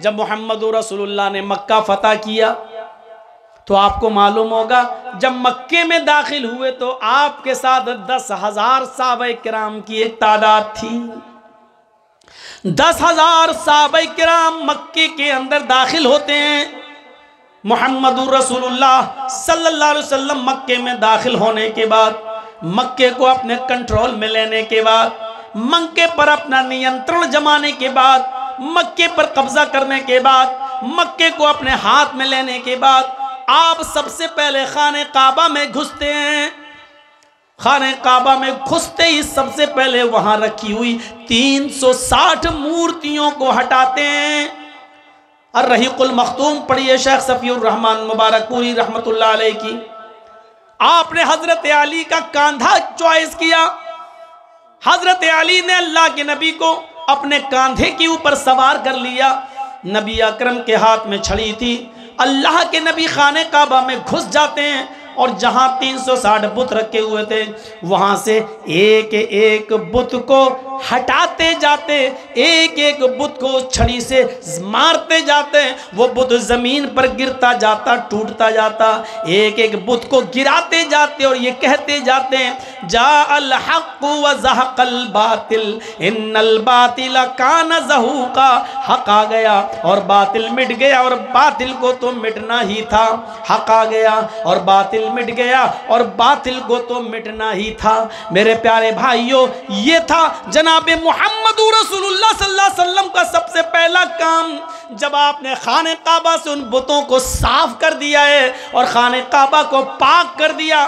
जब मोहम्मद रसूलुल्लाह ने मक्का फतह किया तो आपको मालूम होगा जब मक्के में दाखिल हुए तो आपके साथ 10,000 सहाबा किराम की एक तादाद थी। 10,000 सहाबा किराम मक्के के अंदर दाखिल होते हैं। मोहम्मद रसूलुल्लाह सल्लल्लाहु अलैहि वसल्लम मक्के में दाखिल होने के बाद, मक्के को अपने कंट्रोल में लेने के बाद, मक्के पर अपना नियंत्रण जमाने के बाद, मक्के पर कब्जा करने के बाद, मक्के को अपने हाथ में लेने के बाद आप सबसे पहले खाने काबा में घुसते हैं। खाने काबा में घुसते ही सबसे पहले वहां रखी हुई 360 मूर्तियों को हटाते हैं। अर्रहीकुल मखतूम पढ़िए शेख सफीउर रहमान मुबारकपुरी रहमतुल्लाह अलैह की। आपने हजरत अली का कंधा चॉइस किया। हजरत अली ने अल्लाह के नबी को अपने कंधे के ऊपर सवार कर लिया। नबी अकरम के हाथ में छड़ी थी। अल्लाह के नबी खाने काबा में घुस जाते हैं और जहां 360 बुत रखे हुए थे वहां से एक एक बुत को हटाते जाते, एक एक बुत को छड़ी से मारते जाते। वो बुत जमीन पर गिरता जाता, टूटता जाता। एक एक बुत को गिराते जाते और ये कहते जाते हैं जा अल हक़ व ज़हक़ल बातिल इन्नल बातिल कान ज़हूक़ा। हक आ गया और बातिल मिट गया और बातिल को तो मिटना ही था। हक आ गया और बातिल मिट गया और बातिल को तो मिटना ही था। मेरे प्यारे भाइयों, ये था जनाबे मोहम्मद रसूलुल्लाह सल्लल्लाहु अलैहि वसल्लम का सबसे पहला काम। जब आपने खाने काबा से उन बुतों को साफ कर दिया है और खाने काबा को पाक कर दिया,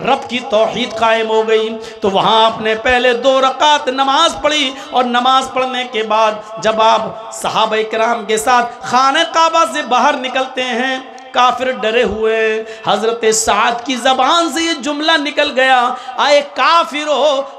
रब की तौहीद कायम हो गई, तो वहां आपने पहले 2 रकात नमाज पढ़ी और नमाज पढ़ने के बाद जब आप सहाबा किराम के साथ खाने काबा से बाहर निकलते हैं, काफिर डरे हुए। हजरत साद की जबान से ये जुमला निकल गया, आए काफिरो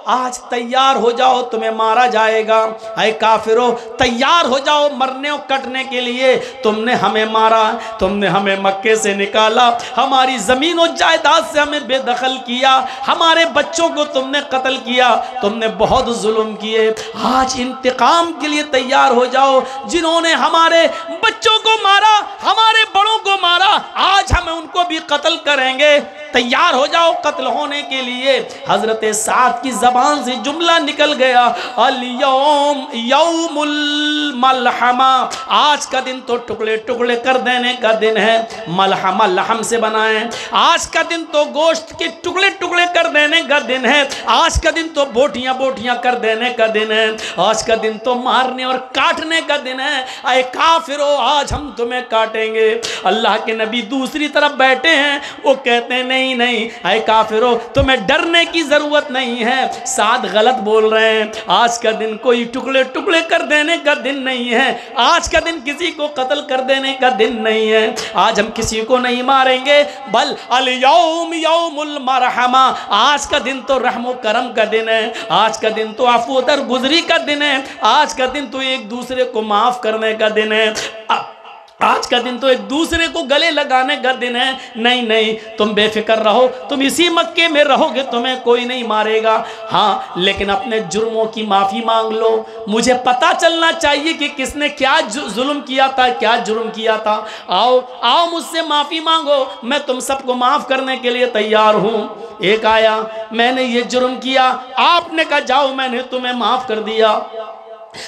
आज तैयार हो जाओ, तुम्हें मारा जाएगा। आए काफिरो तैयार हो जाओ मरने और कटने के लिए। तुमने हमें मारा, तुमने हमें मक्के से निकाला, हमारी जमीन और जायदाद से हमें बेदखल किया, हमारे बच्चों को तुमने कत्ल किया, तुमने बहुत जुल्म किए। आज इंतकाम के लिए तैयार हो जाओ। जिन्होंने हमारे बच्चों को मारा, हमारे बड़ों को मारा, आज हम उनको भी कत्ल करेंगे। तैयार हो जाओ कत्ल होने के लिए। हजरत साद की जबान से जुमला निकल गया अल यौम यौमुल मलहमा। आज का दिन तो टुकड़े टुकड़े कर देने का दिन है। मलहमा लहम से बना है। आज का दिन तो गोश्त के टुकड़े टुकड़े कर देने का दिन है। आज का दिन तो बोटियां बोटियां कर देने का दिन है। आज का दिन तो मारने और काटने का दिन है। आए काफिरो आज हम तुम्हें काटेंगे। अल्लाह के नबी दूसरी तरफ बैठे हैं, वो कहते हैं नहीं नहीं, आए काफिरो तुम्हें डरने की जरूरत नहीं है। साद गलत बोल रहे हैं। आज का दिन कोई टुकड़े टुकड़े कर देने का दिन नहीं है। आज का दिन किसी को कत्ल कर देने का दिन नहीं है। आज हम किसी को नहीं मारेंगे, बल अल यौम यौमुल मरहमा। आज का दिन तो रहमो करम का दिन है। आज का दिन तो अफ़्व दरगुज़री का दिन है। आज का दिन तो एक दूसरे को माफ करने का दिन है। आज का दिन तो एक दूसरे को गले लगाने का दिन है। नहीं नहीं, तुम बेफिक्र रहो, तुम इसी मक्के में रहोगे, तुम्हें कोई नहीं मारेगा। हाँ, लेकिन अपने जुर्मों की माफ़ी मांग लो। मुझे पता चलना चाहिए कि किसने क्या जुल्म किया था, क्या जुर्म किया था। आओ आओ मुझसे माफ़ी मांगो, मैं तुम सबको माफ़ करने के लिए तैयार हूँ। एक आया, मैंने ये जुर्म किया, आपने कहा जाओ मैंने तुम्हें माफ़ कर दिया।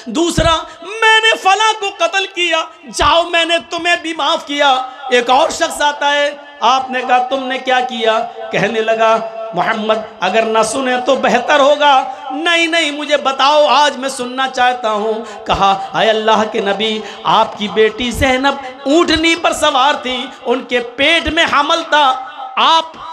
दूसरा, मैंने फला को कत्ल किया, जाओ मैंने तुम्हें भी माफ किया। एक और शख्स आता है, आपने कहा तुमने क्या किया? कहने लगा मोहम्मद अगर ना सुने तो बेहतर होगा। नहीं नहीं, मुझे बताओ, आज मैं सुनना चाहता हूँ। कहा आए अल्लाह के नबी, आपकी बेटी ज़ैनब ऊँटनी पर सवार थी, उनके पेट में हमल था, आप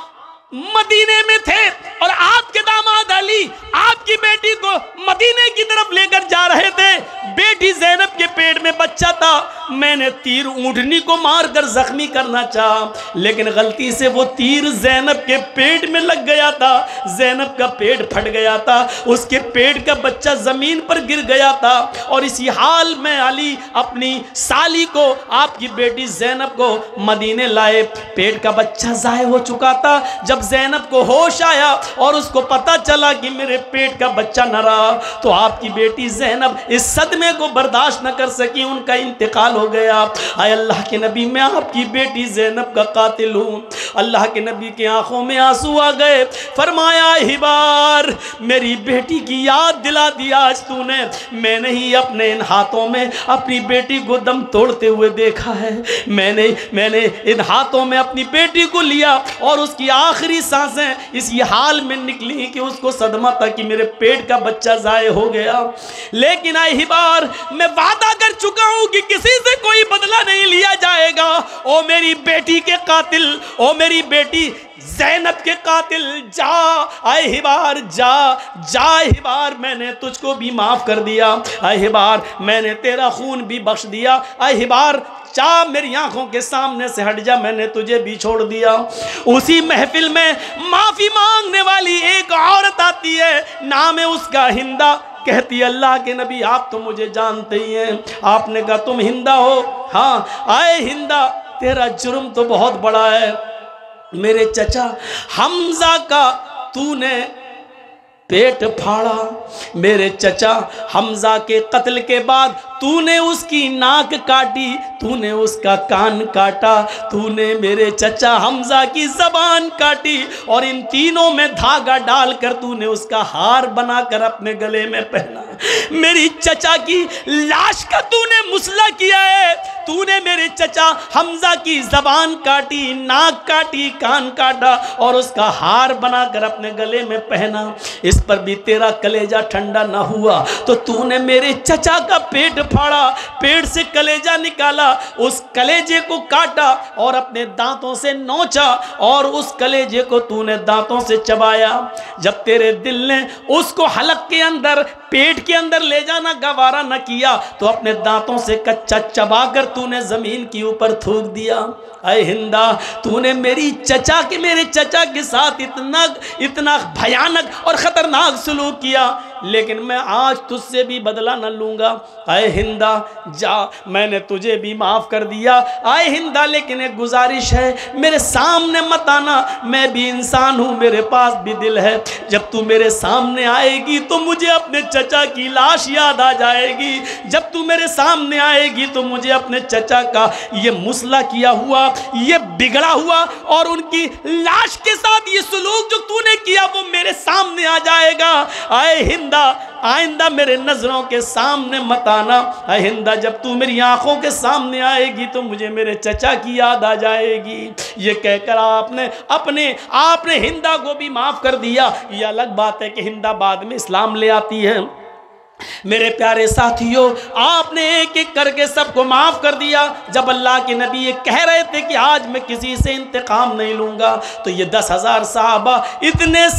मदीने में थे और आपके दामाद अली आपकी बेटी को मदीने की तरफ लेकर जा रहे थे। बेटी ज़ैनब के पेट में बच्चा था। मैंने तीर ऊँटनी को मारकर जख्मी करना चाहा, लेकिन गलती से वो तीर ज़ैनब के पेट में लग गया था। ज़ैनब का पेट फट गया था, उसके पेट का बच्चा ज़मीन पर गिर गया था। और इसी हाल में अली अपनी साली को, आपकी बेटी ज़ैनब को मदीने लाए। पेट का बच्चा ज़ाय हो चुका था। जब ज़ैनब को होश आया और उसको पता चला कि मेरे पेट का बच्चा न रहा, तो आपकी बेटी ज़ैनब इस सदमे को बर्दाश्त न कर सकी, उनका इंतकाल हो गया। आए अल्लाह के नबी, मैं आपकी बेटी ज़ैनब का कातिल हूँ। अल्लाह के नबी की आंखों में आंसू आ गए। फरमाया, हिबार, मेरी बेटी की याद दिला दिया आज तूने। मैंने ही अपने इन हाथों में अपनी बेटी को दम तोड़ते हुए देखा है। मैंने इन हाथों में अपनी बेटी को लिया और उसकी आखिरी सांसें इसी हाल में निकली कि उसको सदमा था कि मेरे पेट का बच्चा ज़ाये हो गया। लेकिन आए हिबार, मैं वादा कर चुका हूं कि किसी से कोई बदला नहीं लिया जाएगा। ओ मेरी बेटी के कातिल, ओ मेरी बेटी ज़ैनब के कातिल, जा आए हिबार, जा हिबार, मैंने तुझको भी माफ़ कर दिया। आए हिबार, मैंने तेरा खून भी बख्श दिया। आए हिबार, जा मेरी आंखों के सामने से हट जा, मैंने तुझे भी छोड़ दिया। उसी महफिल में माफ़ी मांगने वाली एक औरत आती है, नाम है उसका हिंदा। कहती, अल्लाह के नबी, आप तो मुझे जानते ही हैं। आपने कहा तुम हिंदा हो? हाँ। आए हिंदा, तेरा जुर्म तो बहुत बड़ा है। मेरे चचा हमजा का तूने पेट फाड़ा। मेरे चचा हमजा के कत्ल के बाद तूने उसकी नाक काटी, तूने उसका कान काटा, तूने मेरे चचा हमजा की ज़बान काटी और इन तीनों में धागा डालकर तूने उसका हार बनाकर अपने गले में पहना। मेरी चचा की लाश का तूने मुसला किया है। तूने मेरे चचा हमजा की ज़बान काटी, नाक काटी, कान काटा और उसका हार बनाकर अपने गले में पहना। इस पर भी तेरा कलेजा ठंडा ना हुआ तो तूने मेरे चचा का पेट फाड़ा, पेट से कलेजा निकाला, उस कलेजे को काटा और अपने दांतों से नोचा और उस कलेजे को तूने दांतों से चबाया। जब तेरे दिल ने उसको हलक के अंदर, पेट के अंदर ले जाना गवारा न किया तो अपने दांतों से कच्चा चबाकर तूने जमीन के ऊपर थूक दिया। अय हिंदा, तूने मेरे चचा के साथ इतना भयानक और खतरनाक सलूक किया, लेकिन मैं आज तुझसे भी बदला न लूंगा। अय हिंदा, जा, मैंने तुझे भी माफ कर दिया। अय हिंदा, लेकिन एक गुजारिश है, मेरे सामने मत आना, मैं भी इंसान हूं, मेरे पास भी दिल है। जब तू मेरे सामने आएगी तो मुझे अपने चचा की लाश याद आ जाएगी। जब तू मेरे सामने आएगी तो मुझे अपने चचा का ये मुसला किया हुआ, ये बिगड़ा हुआ और उनकी लाश के साथ ये सलूक जो तूने किया वो मेरे सामने आ जाएगा। आए हिंदा, आइंदा मेरे नजरों के सामने मत आना। आए हिंदा, जब तू मेरी आंखों के सामने आएगी तो मुझे मेरे चचा की याद आ जाएगी। ये कहकर आपने हिंदा को भी माफ कर दिया। ये अलग बात है कि हिंदा बाद में इस्लाम ले आती है। मेरे प्यारे साथियों, आपने एक एक करके सबको माफ कर दिया। जब अल्लाह के नबी ये कह रहे थे कि आज मैं किसी से इंतकाम नहीं लूंगा, तो ये 10,000 साहबा इतने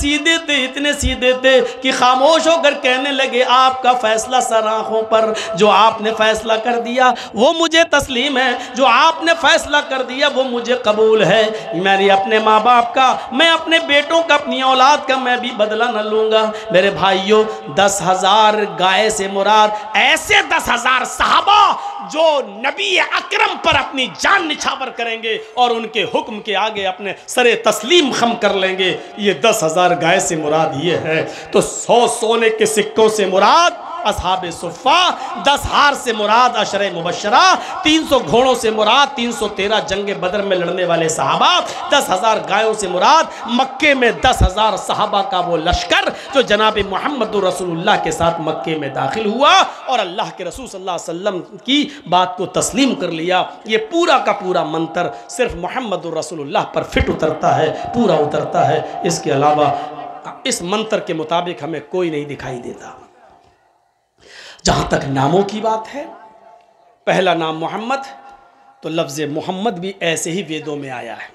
सीधे थे कि खामोश होकर कहने लगे, आपका फैसला सर आंखों पर, जो आपने फैसला कर दिया वो मुझे तस्लीम है, जो आपने फैसला कर दिया वो मुझे कबूल है। मेरे अपने माँ बाप का, मैं अपने बेटों का, अपनी औलाद का मैं भी बदला न लूंगा। मेरे भाइयों, 10,000 गाय से मुराद ऐसे 10,000 साहबा जो नबी अकरम पर अपनी जान निछावर करेंगे और उनके हुक्म के आगे अपने सरे तस्लीम खम कर लेंगे। ये 10,000 गाय से मुराद ये है। तो 100 सोने के सिक्कों से मुराद असहाबे सुफ़ा, 10 हार से मुराद अशरे मुबशरा, 300 घोड़ों से मुराद 313 जंगे बदर में लड़ने वाले सहाबा, 10,000 गायों से मुराद मक्के में 10,000 सहाबा का वो लश्कर जो जनाब मोहम्मद रसूलुल्लाह के साथ मक्के में दाखिल हुआ और अल्लाह के रसूल सल्लल्लाहु अलैहि वसल्लम की बात को तस्लीम कर लिया। ये पूरा का पूरा मंत्र सिर्फ मोहम्मद रसूलुल्लाह पर फिट उतरता है, पूरा उतरता है। इसके अलावा इस मंत्र के मुताबिक हमें कोई नहीं दिखाई देता। जहां तक नामों की बात है, पहला नाम मोहम्मद, तो लफ्ज़ मोहम्मद भी ऐसे ही वेदों में आया है।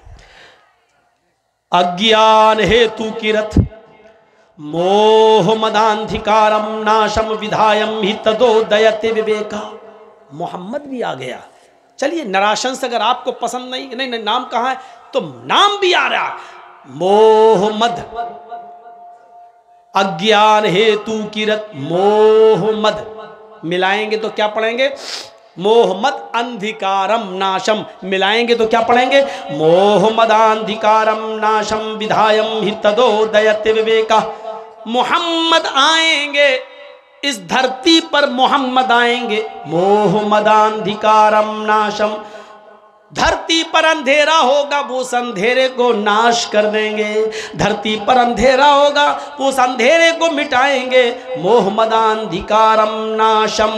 अज्ञान हेतु किरत मोह मदांधिकारम नाशम विधायम ही तदोदयते विवेका। मोहम्मद भी आ गया। चलिए, नराशंस अगर आपको पसंद नहीं नाम कहाँ है, तो नाम भी आ रहा, मोहम्मद। अज्ञान हेतु किरत मोहम्मद मिलाएंगे तो क्या पढ़ेंगे? मोहम्मद अंधिकारम नाशम मिलाएंगे तो क्या पढ़ेंगे? मोहम्मद अंधिकारम नाशम विधायम ही तदोदयते विवेका। मोहम्मद आएंगे, इस धरती पर मोहम्मद आएंगे, मोह मदांधिकारम नाशम, धरती पर अंधेरा होगा वो उस अंधेरे को नाश कर देंगे, धरती पर अंधेरा होगा वो उस अंधेरे को मिटाएंगे, मोह मदांधिकारम नाशम।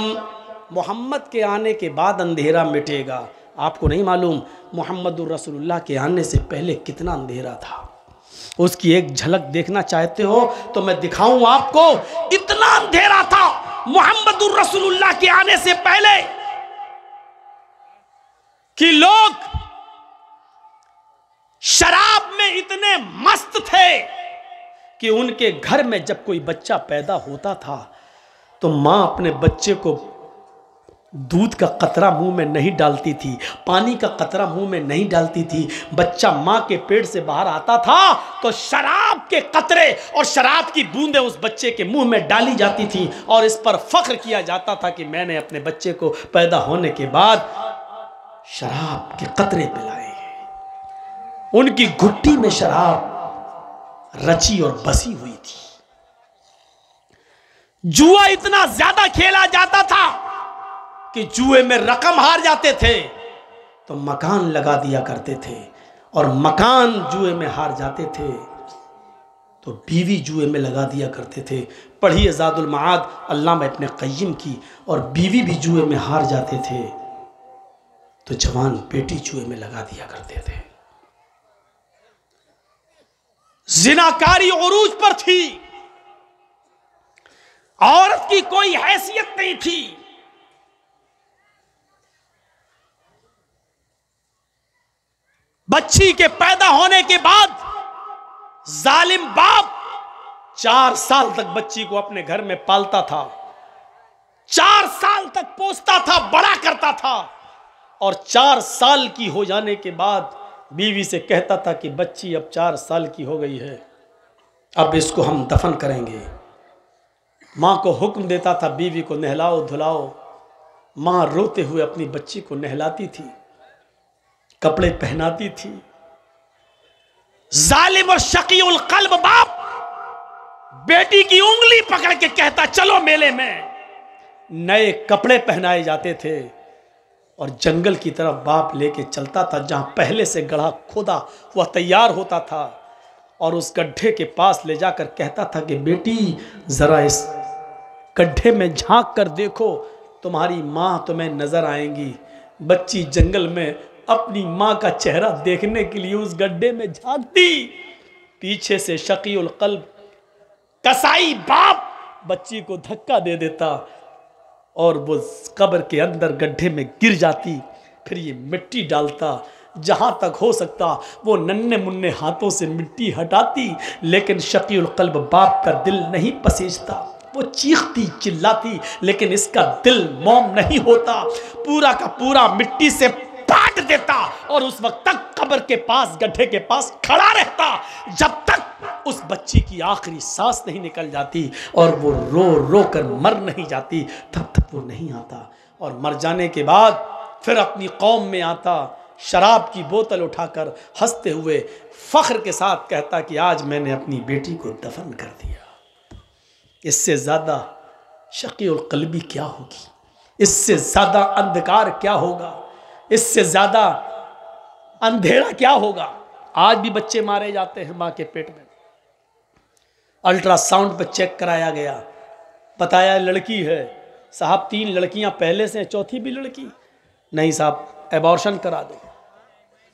मोहम्मद के आने के बाद अंधेरा मिटेगा। आपको नहीं मालूम मुहम्मदुर रसूलुल्लाह के आने से पहले कितना अंधेरा था। उसकी एक झलक देखना चाहते हो तो मैं दिखाऊं आपको। इतना अंधेरा था मुहम्मदुर रसूलुल्लाह के आने से पहले कि लोग शराब में इतने मस्त थे कि उनके घर में जब कोई बच्चा पैदा होता था तो मां अपने बच्चे को दूध का कतरा मुंह में नहीं डालती थी, पानी का कतरा मुंह में नहीं डालती थी। बच्चा मां के पेट से बाहर आता था तो शराब के कतरे और शराब की बूंदें उस बच्चे के मुंह में डाली जाती थी और इस पर फख्र किया जाता था कि मैंने अपने बच्चे को पैदा होने के बाद शराब के कतरे पिलाए। उनकी घुट्टी में शराब रची और बसी हुई थी। जुआ इतना ज्यादा खेला जाता था कि जुए में रकम हार जाते थे तो मकान लगा दिया करते थे, और मकान जुए में हार जाते थे तो बीवी जुए में लगा दिया करते थे। पढ़िए ज़ादुल मआद अल्लामा इब्न क़य्यिम की। और बीवी भी जुए में हार जाते थे तो जवान बेटी जुए में लगा दिया करते थे। जिनाकारी उरूज पर थी, औरत की कोई हैसियत नहीं थी। बच्ची के पैदा होने के बाद जालिम बाप 4 साल तक बच्ची को अपने घर में पालता था, 4 साल तक पोसता था, बड़ा करता था, और 4 साल की हो जाने के बाद बीवी से कहता था कि बच्ची अब 4 साल की हो गई है, अब इसको हम दफन करेंगे। माँ को हुक्म देता था बीवी को नहलाओ धुलाओ। माँ रोते हुए अपनी बच्ची को नहलाती थी, कपड़े पहनाती थी। जालिम और शकीउल कल्ब बाप बेटी की उंगली पकड़ के कहता चलो मेले में। नए कपड़े पहनाए जाते थे और जंगल की तरफ बाप लेके चलता था जहां पहले से गड्ढा खोदा हुआ तैयार होता था, और उस गड्ढे के पास ले जाकर कहता था कि बेटी जरा इस गड्ढे में झांक कर देखो, तुम्हारी माँ तुम्हें नजर आएंगी। बच्ची जंगल में अपनी माँ का चेहरा देखने के लिए उस गड्ढे में झांकती। पीछे से शकीउल कल्ब कसाई बाप बच्ची को धक्का दे देता और वो कब्र के अंदर गड्ढे में गिर जाती। फिर ये मिट्टी डालता, जहां तक हो सकता वो नन्हे मुन्ने हाथों से मिट्टी हटाती, लेकिन शकीउल कल्ब बाप का दिल नहीं पसीजता। वो चीखती चिल्लाती लेकिन इसका दिल मौम नहीं होता, पूरा का पूरा मिट्टी से पाट देता और उस वक्त तक कब्र के पास गड्ढे के पास खड़ा रहता जब तक उस बच्ची की आखिरी सांस नहीं निकल जाती और वो रो रो कर मर नहीं जाती, तब तक वो नहीं आता। और मर जाने के बाद फिर अपनी कौम में आता, शराब की बोतल उठाकर हंसते हुए फख्र के साथ कहता कि आज मैंने अपनी बेटी को दफन कर दिया। इससे ज़्यादा शकीउल कल्बी क्या होगी, इससे ज़्यादा अंधकार क्या होगा, इससे ज़्यादा अंधेरा क्या होगा। आज भी बच्चे मारे जाते हैं माँ के पेट में। अल्ट्रासाउंड पर चेक कराया गया, बताया लड़की है। साहब 3 लड़कियां पहले से, चौथी भी लड़की। नहीं साहब एबॉर्शन करा दो।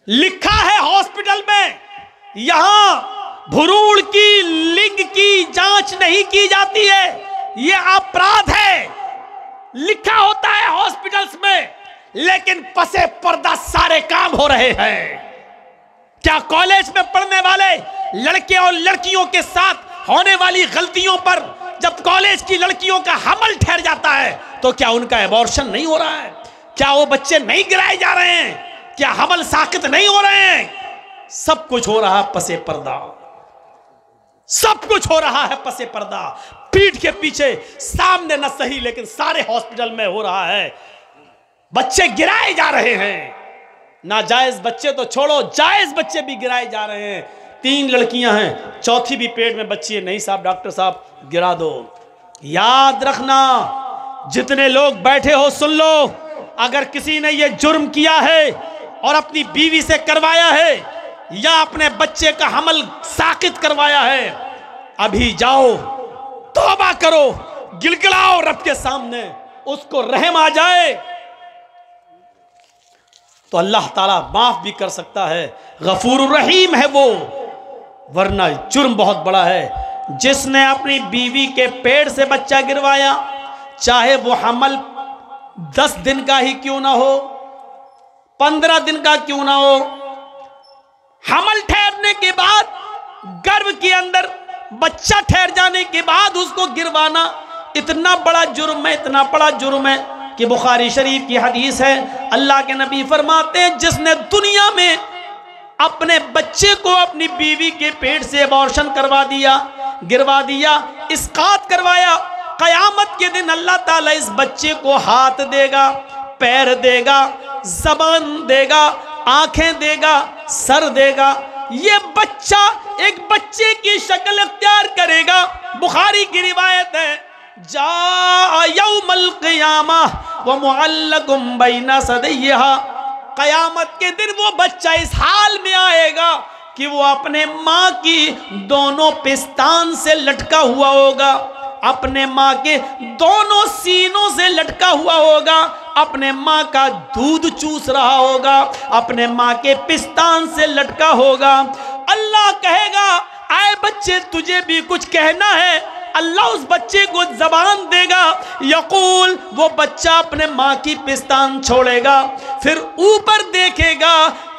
लिखा है हॉस्पिटल में यहां भ्रूण की लिंग की जांच नहीं की जाती है, यह अपराध है। लिखा होता है हॉस्पिटल्स में, लेकिन पसे पर्दा सारे काम हो रहे हैं। क्या कॉलेज में पढ़ने वाले लड़के और लड़कियों के साथ होने वाली गलतियों पर जब कॉलेज की लड़कियों का हमल ठहर जाता है तो क्या उनका एबॉर्शन नहीं हो रहा है? क्या वो बच्चे नहीं गिराए जा रहे हैं? क्या हमल साकित नहीं हो रहे हैं? सब कुछ हो रहा है पसे पर्दा, सब कुछ हो रहा है पसे पर्दा। पीठ के पीछे, सामने न सही लेकिन सारे हॉस्पिटल में हो रहा है। बच्चे गिराए जा रहे हैं, नाजायज बच्चे तो छोड़ो, जायज बच्चे भी गिराए जा रहे हैं। 3 लड़कियां हैं, चौथी भी पेट में बच्ची है। नहीं साहब डॉक्टर साहब गिरा दो, याद रखना, जितने लोग बैठे हो सुन लो, अगर किसी ने यह जुर्म किया है और अपनी बीवी से करवाया है या अपने बच्चे का हमल साकित करवाया है, अभी जाओ तौबा करो, गिलगिलाओ रब के सामने, उसको रहम आ जाए तो अल्लाह ताला माफ भी कर सकता है, गफूर रहीम है वो। वरना जुर्म बहुत बड़ा है। जिसने अपनी बीवी के पेट से बच्चा गिरवाया, चाहे वो हमल 10 दिन का ही क्यों ना हो, 15 दिन का क्यों ना हो, हमल ठहरने के बाद, गर्भ के अंदर बच्चा ठहर जाने के बाद उसको गिरवाना इतना बड़ा जुर्म है, इतना बड़ा जुर्म है कि बुखारी शरीफ की हदीस है, अल्लाह के नबी फरमाते हैं, जिसने दुनिया में अपने बच्चे को अपनी बीवी के पेट से अबॉर्शन करवा दिया, गिरवा दिया, इसकात करवाया, कयामत के दिन अल्लाह ताला इस बच्चे को हाथ देगा, पैर देगा, जबान देगा, आंखें देगा, सर देगा। ये बच्चा एक बच्चे की शक्ल इख्तियार करेगा। बुखारी की रिवायत है, जा यौमल क़ियामा व मुअल्लकुम बैना सदैहा, कयामत के दिन वो बच्चा इस हाल में आएगा कि वो अपने माँ की दोनों पिस्तान से लटका हुआ होगा, अपने माँ के दोनों सीनों से लटका हुआ होगा, अपने माँ का दूध चूस रहा होगा, अपने माँ के पिस्तान से लटका होगा। अल्लाह कहेगा, आए बच्चे तुझे भी कुछ कहना है। अल्लाह उस बच्चे को जबान देगा, यकूल, वो बच्चा अपने माँ की पिस्तान छोड़ेगा, फिर ऊपर देखेगा,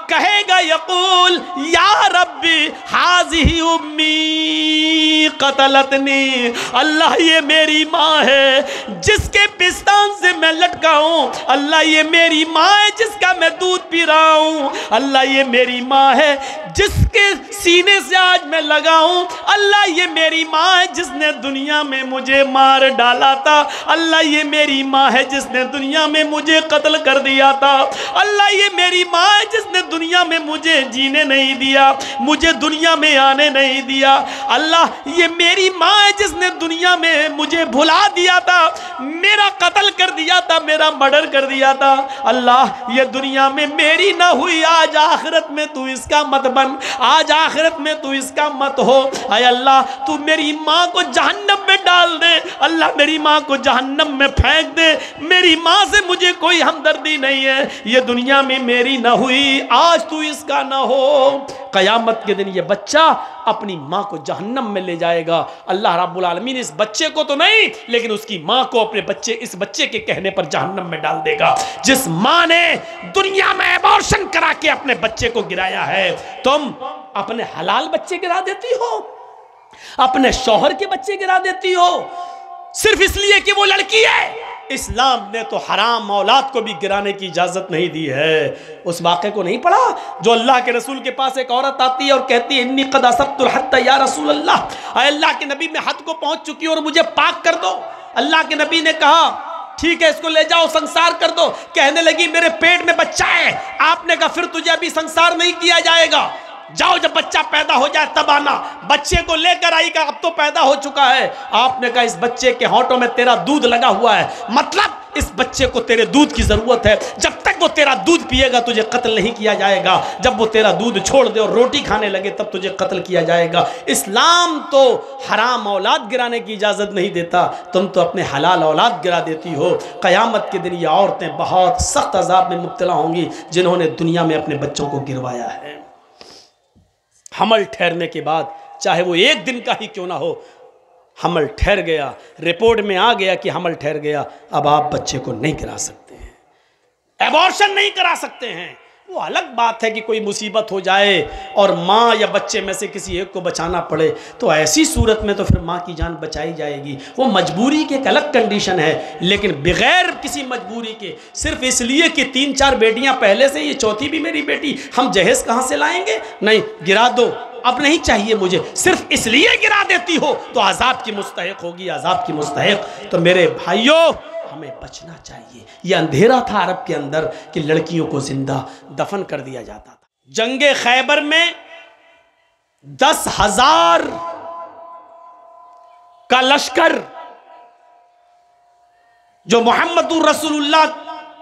कहेगा, यकूल या रब्बी हाज़िही उम्मी क़तलतनी, अल्लाह ये मेरी माँ है जिसके पिस्तान से मैं लटका हूँ, अल्लाह ये मेरी माँ है जिसका मैं दूध पी रहा हूँ, अल्लाह ये मेरी माँ है जिसके सीने से आज मैं लगा हूँ, अल्लाह ये मेरी माँ है जिसने दुनिया में मुझे मार डाला था, अल्लाह ये मेरी माँ है जिसने दुनिया में मुझे कत्ल कर दिया था, अल्लाह ये मेरी माँ है जिसने दुनिया में मुझे जीने नहीं दिया, मुझे दुनिया में आने नहीं दिया, अल्लाह ये मेरी माँ है जिसने दुनिया में मुझे भुला दिया था, मेरा कत्ल कर दिया था, मेरा मर्डर कर दिया था, अल्लाह ये दुनिया में मेरी ना हुई, आज आखिरत में तू इसका मत बन, आज आखिरत में तू इसका मत हो, आय अल्लाह तू मेरी माँ को जहन्नम में डाल दे, अल्लाह मेरी माँ को जहन्नम में फेंक दे, मेरी माँ से मुझे कोई हमदर्दी नहीं है, ये दुनिया में मेरी ना हुई, आज तू इसका ना हो। कयामत के दिन ये बच्चा अपनी माँ को जहन्नम में ले जाएगा। अल्लाह रब्बुल आलमीन इस बच्चे को तो नहीं, लेकिन उसकी माँ को अपने बच्चे, इस बच्चे के कहने पर जहन्नम में डाल देगा। जिस माँ ने दुनिया में एबॉर्शन करा के अपने बच्चे को गिराया है, तुम अपने हलाल बच्चे गिरा देती हो, अपने शौहर के बच्चे गिरा देती हो, सिर्फ इसलिए कि वो लड़की है। इस्लाम ने तो हराम औलाद को भी गिराने की इजाजत नहीं दी है। उस वाक़े को नहीं पढ़ा जो अल्लाह के रसूल के पास एक औरत आती है और कहती है, इन्नी क़द असब्तुल हद्द या रसूल अल्लाह, अल्लाह के नबी मैं हद को पहुंच चुकी हूं और मुझे पाक कर दो। अल्लाह के नबी ने कहा, ठीक है इसको ले जाओ संसार कर दो। कहने लगी, मेरे पेट में बच्चा है। आपने कहा, फिर तुझे अभी संसार नहीं किया जाएगा, जाओ जब बच्चा पैदा हो जाए तब आना। बच्चे को लेकर आई, का अब तो पैदा हो चुका है। आपने कहा, इस बच्चे के होंठों में तेरा दूध लगा हुआ है, मतलब इस बच्चे को तेरे दूध की जरूरत है, जब तक वो तेरा दूध पिएगा तुझे कत्ल नहीं किया जाएगा, जब वो तेरा दूध छोड़ दे और रोटी खाने लगे तब तुझे कत्ल किया जाएगा। इस्लाम तो हराम औलाद गिराने की इजाजत नहीं देता, तुम तो अपने हलाल औलाद गिरा देती हो। कयामत के दिन ये औरतें बहुत सख्त अजाब में मुब्तला होंगी जिन्होंने दुनिया में अपने बच्चों को गिरवाया है। हमल ठहरने के बाद, चाहे वो एक दिन का ही क्यों ना हो, हमल ठहर गया, रिपोर्ट में आ गया कि हमल ठहर गया, अब आप बच्चे को नहीं गिरा सकते हैं, एबॉर्शन नहीं करा सकते हैं। वो अलग बात है कि कोई मुसीबत हो जाए और माँ या बच्चे में से किसी एक को बचाना पड़े, तो ऐसी सूरत में तो फिर माँ की जान बचाई जाएगी। वो मजबूरी की एक अलग कंडीशन है, लेकिन बगैर किसी मजबूरी के, सिर्फ इसलिए कि 3-4 बेटियां पहले से, ये चौथी भी मेरी बेटी, हम जहेज कहाँ से लाएंगे, नहीं गिरा दो, अब नहीं चाहिए मुझे, सिर्फ इसलिए गिरा देती हो तो अजाब की मुस्तहिक होगी, अजाब की मुस्तहिक। तो मेरे भाइयों, हमें बचना चाहिए। यह अंधेरा था अरब के अंदर कि लड़कियों को जिंदा दफन कर दिया जाता था। जंगे खैबर में 10,000 का लश्कर जो मोहम्मदुर रसूलुल्लाह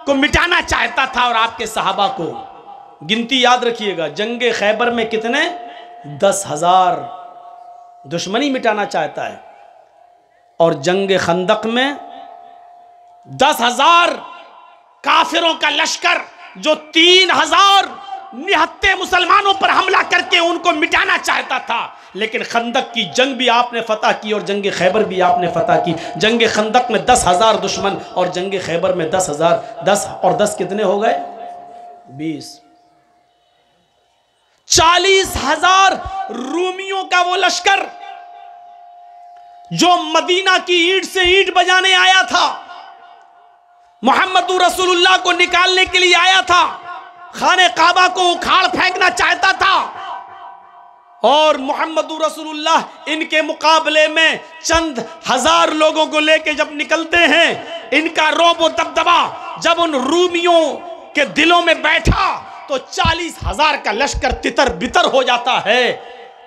को मिटाना चाहता था और आपके सहाबा को। गिनती याद रखिएगा, जंगे खैबर में कितने? 10,000 दुश्मनी मिटाना चाहता है, और जंगे खंदक में 10,000 काफिरों का लश्कर जो 3,000 निहत्ते मुसलमानों पर हमला करके उनको मिटाना चाहता था। लेकिन खंदक की जंग भी आपने फतह की और जंग खैबर भी आपने फतह की। जंग खंदक में 10,000 दुश्मन और जंग खैबर में 10,000। 10 और 10 कितने हो गए? 20। 40,000 रूमियों का वो लश्कर जो मदीना की ईंट से ईंट बजाने आया था, मोहम्मदुर रसूलुल्लाह को निकालने के लिए आया था, खाने काबा को उखाड़ फेंकना चाहता था, और मोहम्मदुर रसूलुल्लाह इनके मुकाबले में चंद हजार लोगों को लेके जब निकलते हैं, इनका रौब और दबदबा जब उन रूमियों के दिलों में बैठा तो 40,000 का लश्कर तितर बितर हो जाता है।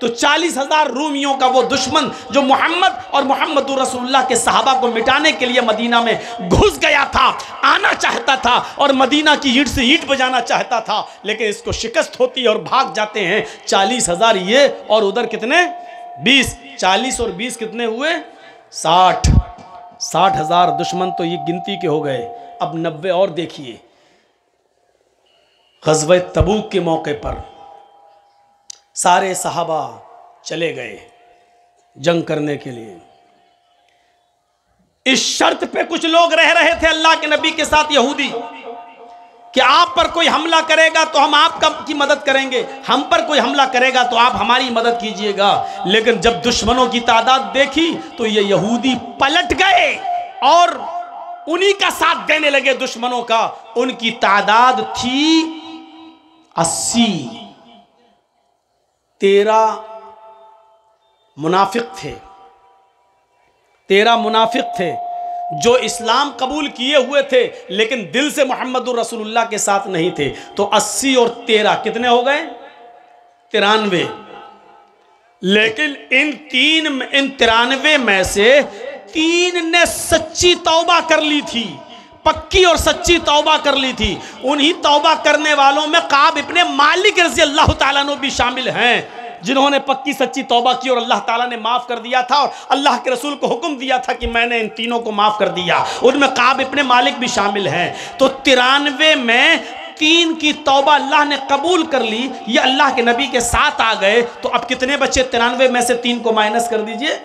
तो 40,000 रूमियों का वो दुश्मन जो मोहम्मद और मोहम्मदुर रसूलुल्लाह के सहाबा को मिटाने के लिए मदीना में घुस गया था, आना चाहता था और मदीना की ईंट से ईंट बजाना चाहता था, लेकिन इसको शिकस्त होती है और भाग जाते हैं। 40,000 ये और उधर कितने? 20। 40 और 20 कितने हुए? 60। 60,000 दुश्मन तो ये गिनती के हो गए। अब 90 और देखिए। ग़ज़वा तबूक के मौके पर सारे सहाबा चले गए जंग करने के लिए। इस शर्त पे कुछ लोग रह रहे थे अल्लाह के नबी के साथ, यहूदी, कि आप पर कोई हमला करेगा तो हम आपकी मदद करेंगे, हम पर कोई हमला करेगा तो आप हमारी मदद कीजिएगा। लेकिन जब दुश्मनों की तादाद देखी तो ये यहूदी पलट गए और उन्हीं का साथ देने लगे दुश्मनों का। उनकी तादाद थी 80। 13 मुनाफिक थे। 13 मुनाफिक थे जो इस्लाम कबूल किए हुए थे लेकिन दिल से मोहम्मदुर रसूलुल्लाह के साथ नहीं थे। तो 80 और 13 कितने हो गए? 93। लेकिन इन 93 में से 3 ने सच्ची तौबा कर ली थी, पक्की और सच्ची तौबा कर ली थी। उन्हीं तौबा करने वालों में काब इब्ने मालिक रज़ी अल्लाह ताला अन्हु भी शामिल हैं, जिन्होंने पक्की सच्ची तौबा की और अल्लाह ताला ने माफ़ कर दिया था और अल्लाह के रसूल को हुक्म दिया था कि मैंने इन तीनों को माफ़ कर दिया। उनमें काब इब्ने मालिक भी शामिल हैं। तो 93 में 3 की तौबा अल्लाह ने कबूल कर ली, ये अल्लाह के नबी के साथ आ गए। तो अब कितने बच्चे? 93 में से 3 को माइनस कर दीजिए,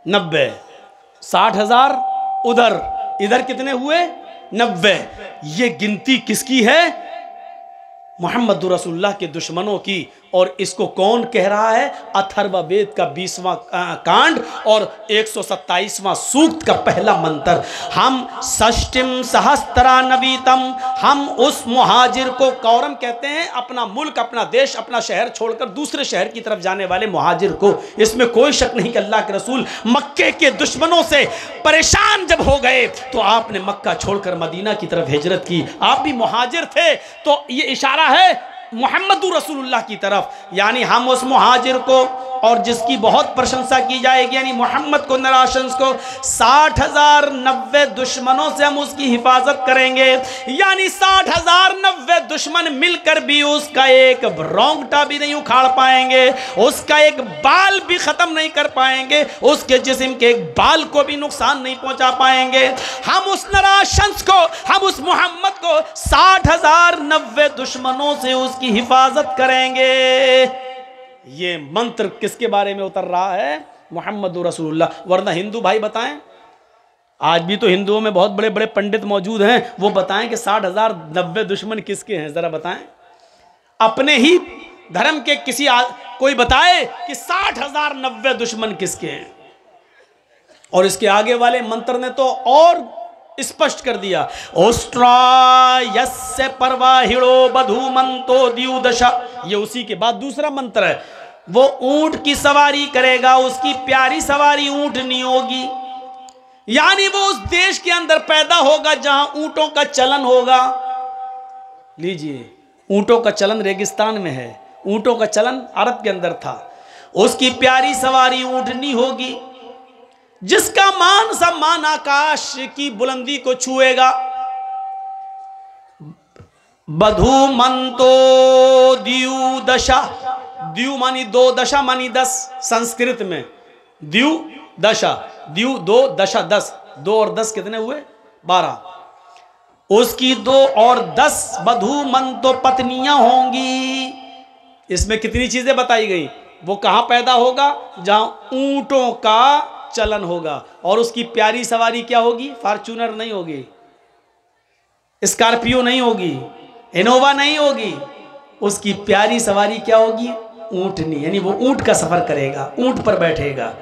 90। 60,000 उधर, इधर कितने हुए? 90। ये गिनती किसकी है? मोहम्मदुर रसूलुल्लाह के दुश्मनों की। और इसको कौन कह रहा है? अथर्ववेद का 20वां कांड और 127वां सूक्त का पहला मंत्र। हम षष्टिम सहस्त्रा नवीतम, हम उस मुहाजिर को, कौरम कहते हैं अपना मुल्क, अपना देश, अपना शहर छोड़कर दूसरे शहर की तरफ जाने वाले मुहाजिर को। इसमें कोई शक नहीं कि अल्लाह के रसूल मक्के के दुश्मनों से परेशान जब हो गए तो आपने मक्का छोड़कर मदीना की तरफ हिजरत की। आप भी मुहाजिर थे, तो ये इशारा है मोहम्मदुर रसूलुल्लाह की तरफ। यानी हम उस मुहाजिर को, और जिसकी बहुत प्रशंसा की जाएगी, यानी मोहम्मद को, नराशंस को, 60,000 90 दुश्मनों से हम उसकी हिफाजत करेंगे। यानी 60,000 90 दुश्मन मिलकर भी उसका एक रोंगटा भी नहीं उखाड़ पाएंगे, उसका एक बाल भी खत्म नहीं कर पाएंगे, उसके जिस्म के एक बाल को भी नुकसान नहीं पहुंचा पाएंगे। हम उस नराशंस को, हम उस मोहम्मद को 60,000 90 दुश्मनों से उसकी हिफाजत करेंगे। ये मंत्र किसके बारे में उतर रहा है? मोहम्मदुर रसूलुल्लाह। वरना हिंदू भाई बताएं, आज भी तो हिंदुओं में बहुत बड़े बड़े पंडित मौजूद हैं, वो बताएं कि 60,000 90 दुश्मन किसके हैं, जरा बताएं। अपने ही धर्म के किसी कोई बताए कि 60,000 90 दुश्मन किसके हैं। और इसके आगे वाले मंत्र ने तो और स्पष्ट कर दिया। ओस्ट्रायस्य परवाहिड़ो बधूमंतो द्युदशा, ये उसी के बाद दूसरा मंत्र है। वो ऊंट की सवारी करेगा, उसकी प्यारी सवारी ऊंटनी होगी। यानी वो उस देश के अंदर पैदा होगा जहां ऊंटों का चलन होगा। लीजिए, ऊंटों का चलन रेगिस्तान में है, ऊंटों का चलन अरब के अंदर था। उसकी प्यारी सवारी ऊंटनी होगी। जिसका मान सम्मान आकाश की बुलंदी को छुएगा। बधू मंतो द्यू दशा, द्यू मानी दो, दशा मानी 10। संस्कृत में द्यू दशा, द्यू 2, दशा 10, 2 और 10 कितने हुए? 12। उसकी 2 और 10 बधू मंतो पत्नियां होंगी। इसमें कितनी चीजें बताई गई? वो कहां पैदा होगा? जहां ऊंटों का चलन होगा। और उसकी प्यारी सवारी क्या होगी? फॉर्च्यूनर नहीं होगी, स्कॉर्पियो नहीं होगी, इनोवा नहीं होगी। उसकी प्यारी सवारी क्या होगी? ऊंटनी, यानी वो ऊंट का सफर करेगा, ऊंट पर बैठेगा।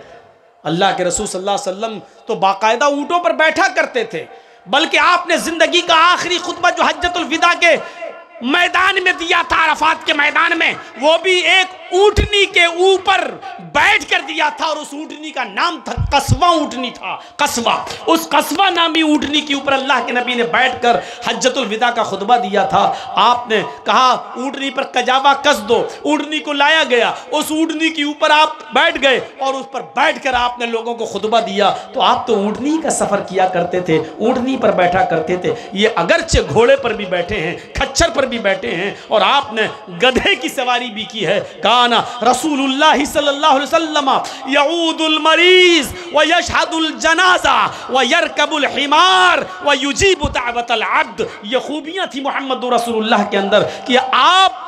अल्लाह के रसूल सल्लल्लाहु अलैहि वसल्लम तो बाकायदा ऊंटों पर बैठा करते थे। बल्कि आपने जिंदगी का आखिरी खुतबा जो हज्जतुल विदा के मैदान में दिया था, अरफात के मैदान में, वो भी एक ऊंटनी के ऊपर बैठ कर दिया था। और उस ऊंटनी का नाम था कस्वा ऊंटनी था, कस्वा। उस कस्वा नामी ऊंटनी के ऊपर अल्लाह के नबी ने बैठकर हज्जतुल विदा का खुतबा दिया था। आपने कहा ऊंटनी पर कजावा कस दो, ऊंटनी को लाया गया, उस ऊंटनी के ऊपर आप बैठ गए और उस पर बैठकर आपने लोगों को खुतबा दिया। तो आप तो ऊंटनी का सफर किया करते थे, ऊंटनी पर बैठा करते थे। ये अगरचे घोड़े पर भी बैठे हैं, खच्चर पर भी बैठे हैं, और आपने गधे की सवारी भी की है। काना रसूलुल्लाह सल्लल्लाहु अलैहि वसल्लम यऊदुल मरीज व यशहदुल जनाजा व यरकबुल हिमार व युजीबु दावतल अब्द। ये खूबियां थी मोहम्मद रसूलुल्लाह के अंदर कि आप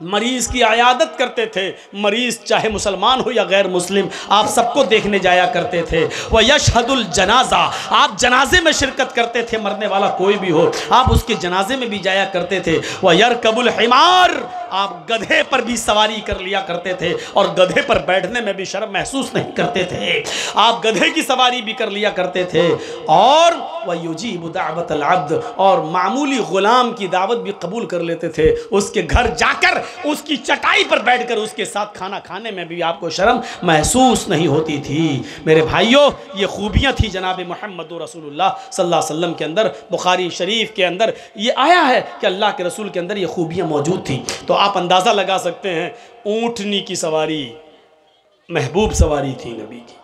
मरीज की आयादत करते थे। मरीज चाहे मुसलमान हो या गैर मुस्लिम, आप सबको देखने जाया करते थे। वह यशहदुल जनाजा, आप जनाजे में शिरकत करते थे, मरने वाला कोई भी हो आप उसके जनाजे में भी जाया करते थे। वह यरकबुल हिमार, आप गधे पर भी सवारी कर लिया करते थे और गधे पर बैठने में भी शर्म महसूस नहीं करते थे, आप गधे की सवारी भी कर लिया करते थे। और वह युजीबु दावतल अब्द, और मामूली गुलाम की दावत भी कबूल कर लेते थे। उसके घर जाकर उसकी चटाई पर बैठकर उसके साथ खाना खाने में भी आपको शर्म महसूस नहीं होती थी। मेरे भाइयों, ये खूबियां थी जनाब मोहम्मद रसूलुल्लाह सल्लल्लाहु अलैहि वसल्लम के अंदर। बुखारी शरीफ के अंदर ये आया है कि अल्लाह के रसूल के अंदर ये खूबियां मौजूद थी। तो आप अंदाज़ा लगा सकते हैं, ऊंटनी की सवारी महबूब सवारी थी नबी की।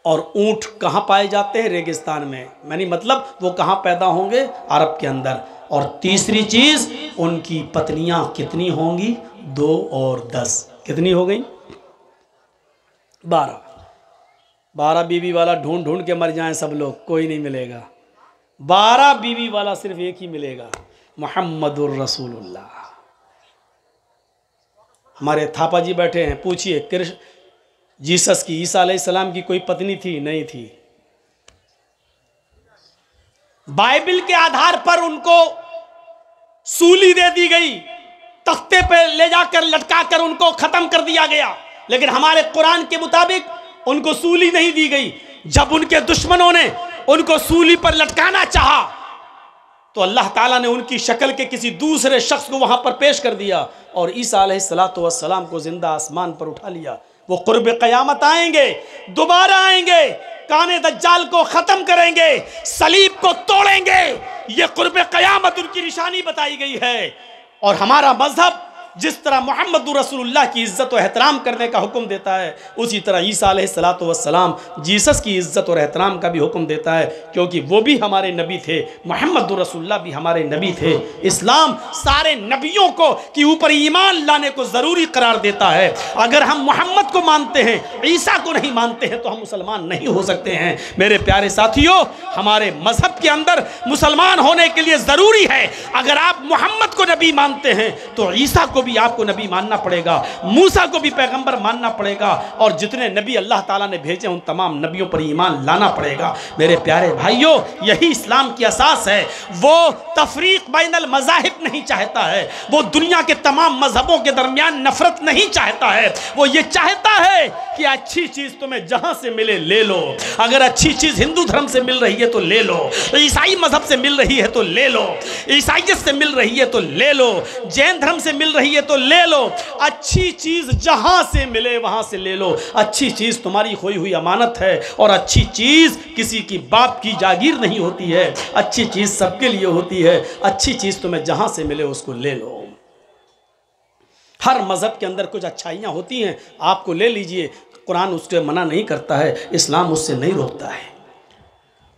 और ऊंट कहाँ पाए जाते हैं? रेगिस्तान में, यानी मतलब वो कहाँ पैदा होंगे? अरब के अंदर। और तीसरी चीज़, उनकी पत्नियां कितनी होंगी? 2 और 10। कितनी हो गई? 12। 12 बीवी वाला ढूंढ ढूंढ के मर जाएं सब लोग, कोई नहीं मिलेगा। 12 बीवी वाला सिर्फ एक ही मिलेगा, मोहम्मदुर रसूलुल्लाह। हमारे थापा जी बैठे हैं, पूछिए कृष्ण जीसस की, ईसा अलैहिस्सलाम की कोई पत्नी थी? नहीं थी। बाइबल के आधार पर उनको सूली दे दी गई, तख्ते पे ले जाकर लटका कर उनको खत्म कर दिया गया। लेकिन हमारे कुरान के मुताबिक उनको सूली नहीं दी गई। जब उनके दुश्मनों ने उनको सूली पर लटकाना चाहा तो अल्लाह ताला ने उनकी शक्ल के किसी दूसरे शख्स को वहां पर पेश कर दिया और ईसा अलैहिस्सलातु वस्सलाम को जिंदा आसमान पर उठा लिया। वो कुर्ब क़यामत आएंगे, दोबारा आएंगे, काने दज्जाल को खत्म करेंगे, सलीब को तोड़ेंगे। ये कुर्ब क़यामत उनकी निशानी बताई गई है। और हमारा मजहब जिस तरह मोहम्मद रसूलुल्लाह की इज़्ज़त और एहतराम करने का हुक्म देता है, उसी तरह ईसा अलैहिस्सलातु वस्सलाम जीसस की इज़्ज़त और एहतराम का भी हुक्म देता है, क्योंकि वो भी हमारे नबी थे, मोहम्मद रसूलुल्लाह भी हमारे नबी थे। इस्लाम सारे नबियों को के ऊपर ईमान लाने को ज़रूरी करार देता है। अगर हम मोहम्मद को मानते हैं, ईसा को नहीं मानते हैं, तो हम मुसलमान नहीं हो सकते हैं। मेरे प्यारे साथियों, हमारे मजहब के अंदर मुसलमान होने के लिए ज़रूरी है, अगर आप मोहम्मद को नबी मानते हैं तो ईसा को भी आपको नबी मानना पड़ेगा, मूसा को भी पैगंबर मानना पड़ेगा, और जितने नबी अल्लाह ताला ने भेजे उन तमाम नबियों पर ईमान लाना पड़ेगा। मेरे प्यारे भाइयों, यही इस्लाम की असास है। वो तफरीक बैनल मज़ाहिब नहीं चाहता है, वो दुनिया के तमाम मजहबों के दरमियान नफरत नहीं चाहता है। वो ये चाहता है कि अच्छी चीज़ तुम्हें जहां से मिले ले लो। अगर अच्छी चीज़ हिंदू धर्म से मिल रही है तो ले लो, ईसाई मजहब से मिल रही है तो ले लो, ईसाइयत से मिल रही है तो ले लो, जैन धर्म से मिल रही है तो ले लो। अच्छी चीज जहां से मिले वहां से ले लो। अच्छी चीज तुम्हारी खोई हुई अमानत है, और अच्छी चीज किसी की बाप की जागीर नहीं होती है। अच्छी चीज सबके लिए होती है। अच्छी चीज तुम्हें जहां से मिले उसको ले लो। हर मज़हब के अंदर कुछ अच्छाइयाँ होती हैं, आपको ले लीजिए, कुरान उससे मना नहीं करता है, इस्लाम उससे नहीं रोकता है।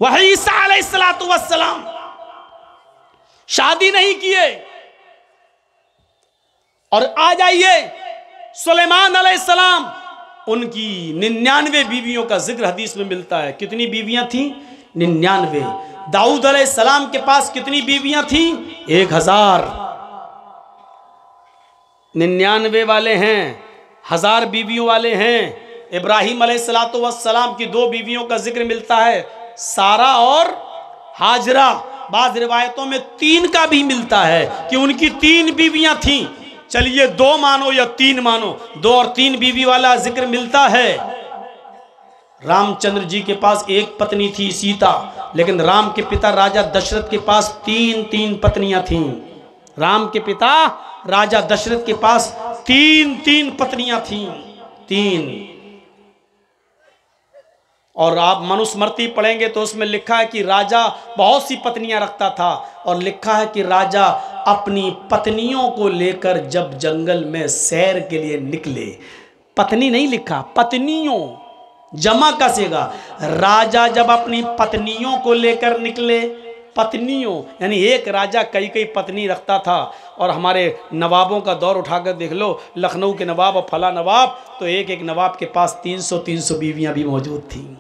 वह ईसा अलैहिस्सलातु वस्सलाम शादी नहीं किए, और आ जाइए सुलेमान अलैहिस्सलाम, उनकी 99 बीवियों का जिक्र हदीस में मिलता है। कितनी बीवियां थी? 99। दाऊद अलैहिस्सलाम के पास कितनी बीवियां थी? 1000। 99 वाले हैं, 1000 बीवियों वाले हैं। इब्राहिम अलैहिस्सलातु वस्सलाम की 2 बीवियों का जिक्र मिलता है, सारा और हाजरा। बाज़ रिवायतों में 3 का भी मिलता है कि उनकी 3 बीवियां थीं। चलिए 2 मानो या 3 मानो, 2 और 3 बीवी वाला जिक्र मिलता है। रामचंद्र जी के पास 1 पत्नी थी सीता, लेकिन राम के पिता राजा दशरथ के पास 3 पत्नियां थीं। राम के पिता राजा दशरथ के पास 3 पत्नियां थीं, 3। और आप मनुस्मृति पढ़ेंगे तो उसमें लिखा है कि राजा बहुत सी पत्नियां रखता था, और लिखा है कि राजा अपनी पत्नियों को लेकर जब जंगल में सैर के लिए निकले, पत्नी नहीं लिखा, पत्नियों, जमा कसेगा, राजा जब अपनी पत्नियों को लेकर निकले, पत्नियों यानी एक राजा कई पत्नी रखता था। और हमारे नवाबों का दौर उठाकर देख लो, लखनऊ के नवाब और फला नवाब, तो एक नवाब के पास 300 बीवियां भी मौजूद थीं।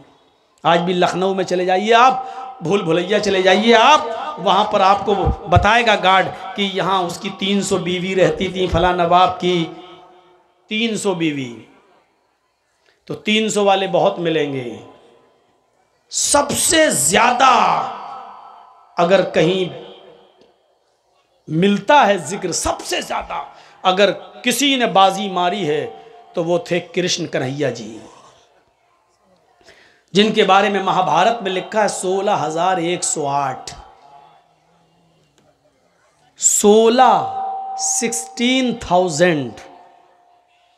आज भी लखनऊ में चले जाइए आप, भूल भुलैया चले जाइए आप, वहाँ पर आपको बताएगा गार्ड कि यहाँ उसकी 300 बीवी रहती थी, फला नवाब की 300 बीवी। तो 300 वाले बहुत मिलेंगे। सबसे ज्यादा अगर कहीं मिलता है जिक्र, सबसे ज्यादा अगर किसी ने बाजी मारी है तो वो थे कृष्ण कन्हैया जी, जिनके बारे में महाभारत में लिखा है 16,108। 16,000,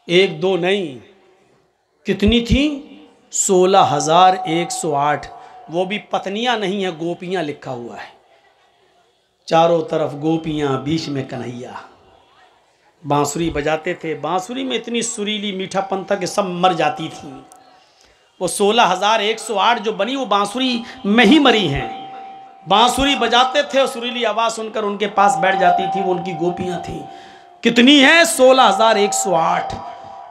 1-2 नहीं, कितनी थी? 16,108। वो भी पत्नियां नहीं है, गोपियां लिखा हुआ है। चारों तरफ गोपियां, बीच में कन्हैया। बांसुरी बजाते थे, बांसुरी में इतनी सुरीली मीठापन था कि सब मर जाती थी। वो 16,108 जो बनी वो बांसुरी में ही मरी हैं। बांसुरी बजाते थे और सुरीली आवाज़ सुनकर उनके पास बैठ जाती थी, वो उनकी गोपियां थीं। कितनी हैं? 16,108।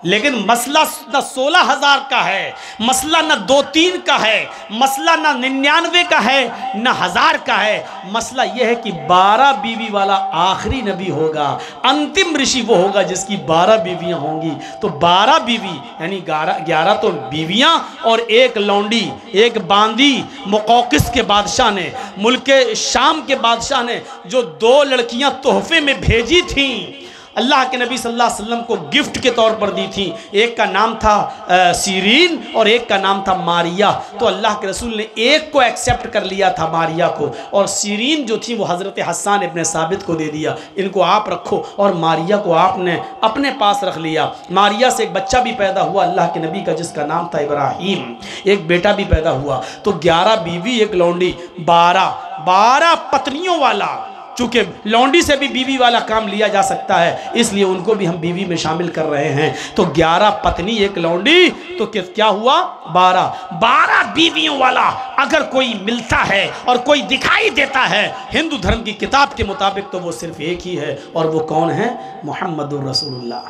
लेकिन मसला न 16,000 का है, मसला न 2-3 का है, मसला न 99 का है, न 1000 का है। मसला यह है कि 12 बीवी वाला आखिरी नबी होगा, अंतिम ऋषि वो होगा जिसकी 12 बीवियां होंगी। तो 12 बीवी यानी 11 तो बीवियां और 1 लौंडी, 1 बांदी। मुकौकिस के बादशाह ने, मुल्क शाम के बादशाह ने जो 2 लड़कियां तोहफे में भेजी थीं, अल्लाह के नबी सल्लल्लाहु अलैहि वसल्लम को गिफ्ट के तौर पर दी थी। एक का नाम था सीरीन और एक का नाम था मारिया। तो अल्लाह के रसूल ने एक को एक्सेप्ट कर लिया था, मारिया को, और सीरीन जो थी वो हज़रत हसन इब्ने साबित को दे दिया, इनको आप रखो, और मारिया को आपने अपने पास रख लिया। मारिया से एक बच्चा भी पैदा हुआ अल्लाह के नबी का, जिसका नाम था इब्राहीम। एक बेटा भी पैदा हुआ। तो 11 बीवी, 1 लौंडी, 12 पत्नियों वाला। चूंकि लौंडी से भी बीवी वाला काम लिया जा सकता है, इसलिए उनको भी हम बीवी में शामिल कर रहे हैं। तो 11 पत्नी, 1 लौंडी, तो क्या हुआ? 12 बीवियों वाला अगर कोई मिलता है और कोई दिखाई देता है हिंदू धर्म की किताब के मुताबिक, तो वो सिर्फ एक ही है, और वो कौन है? मुहम्मदुर रसूलुल्लाह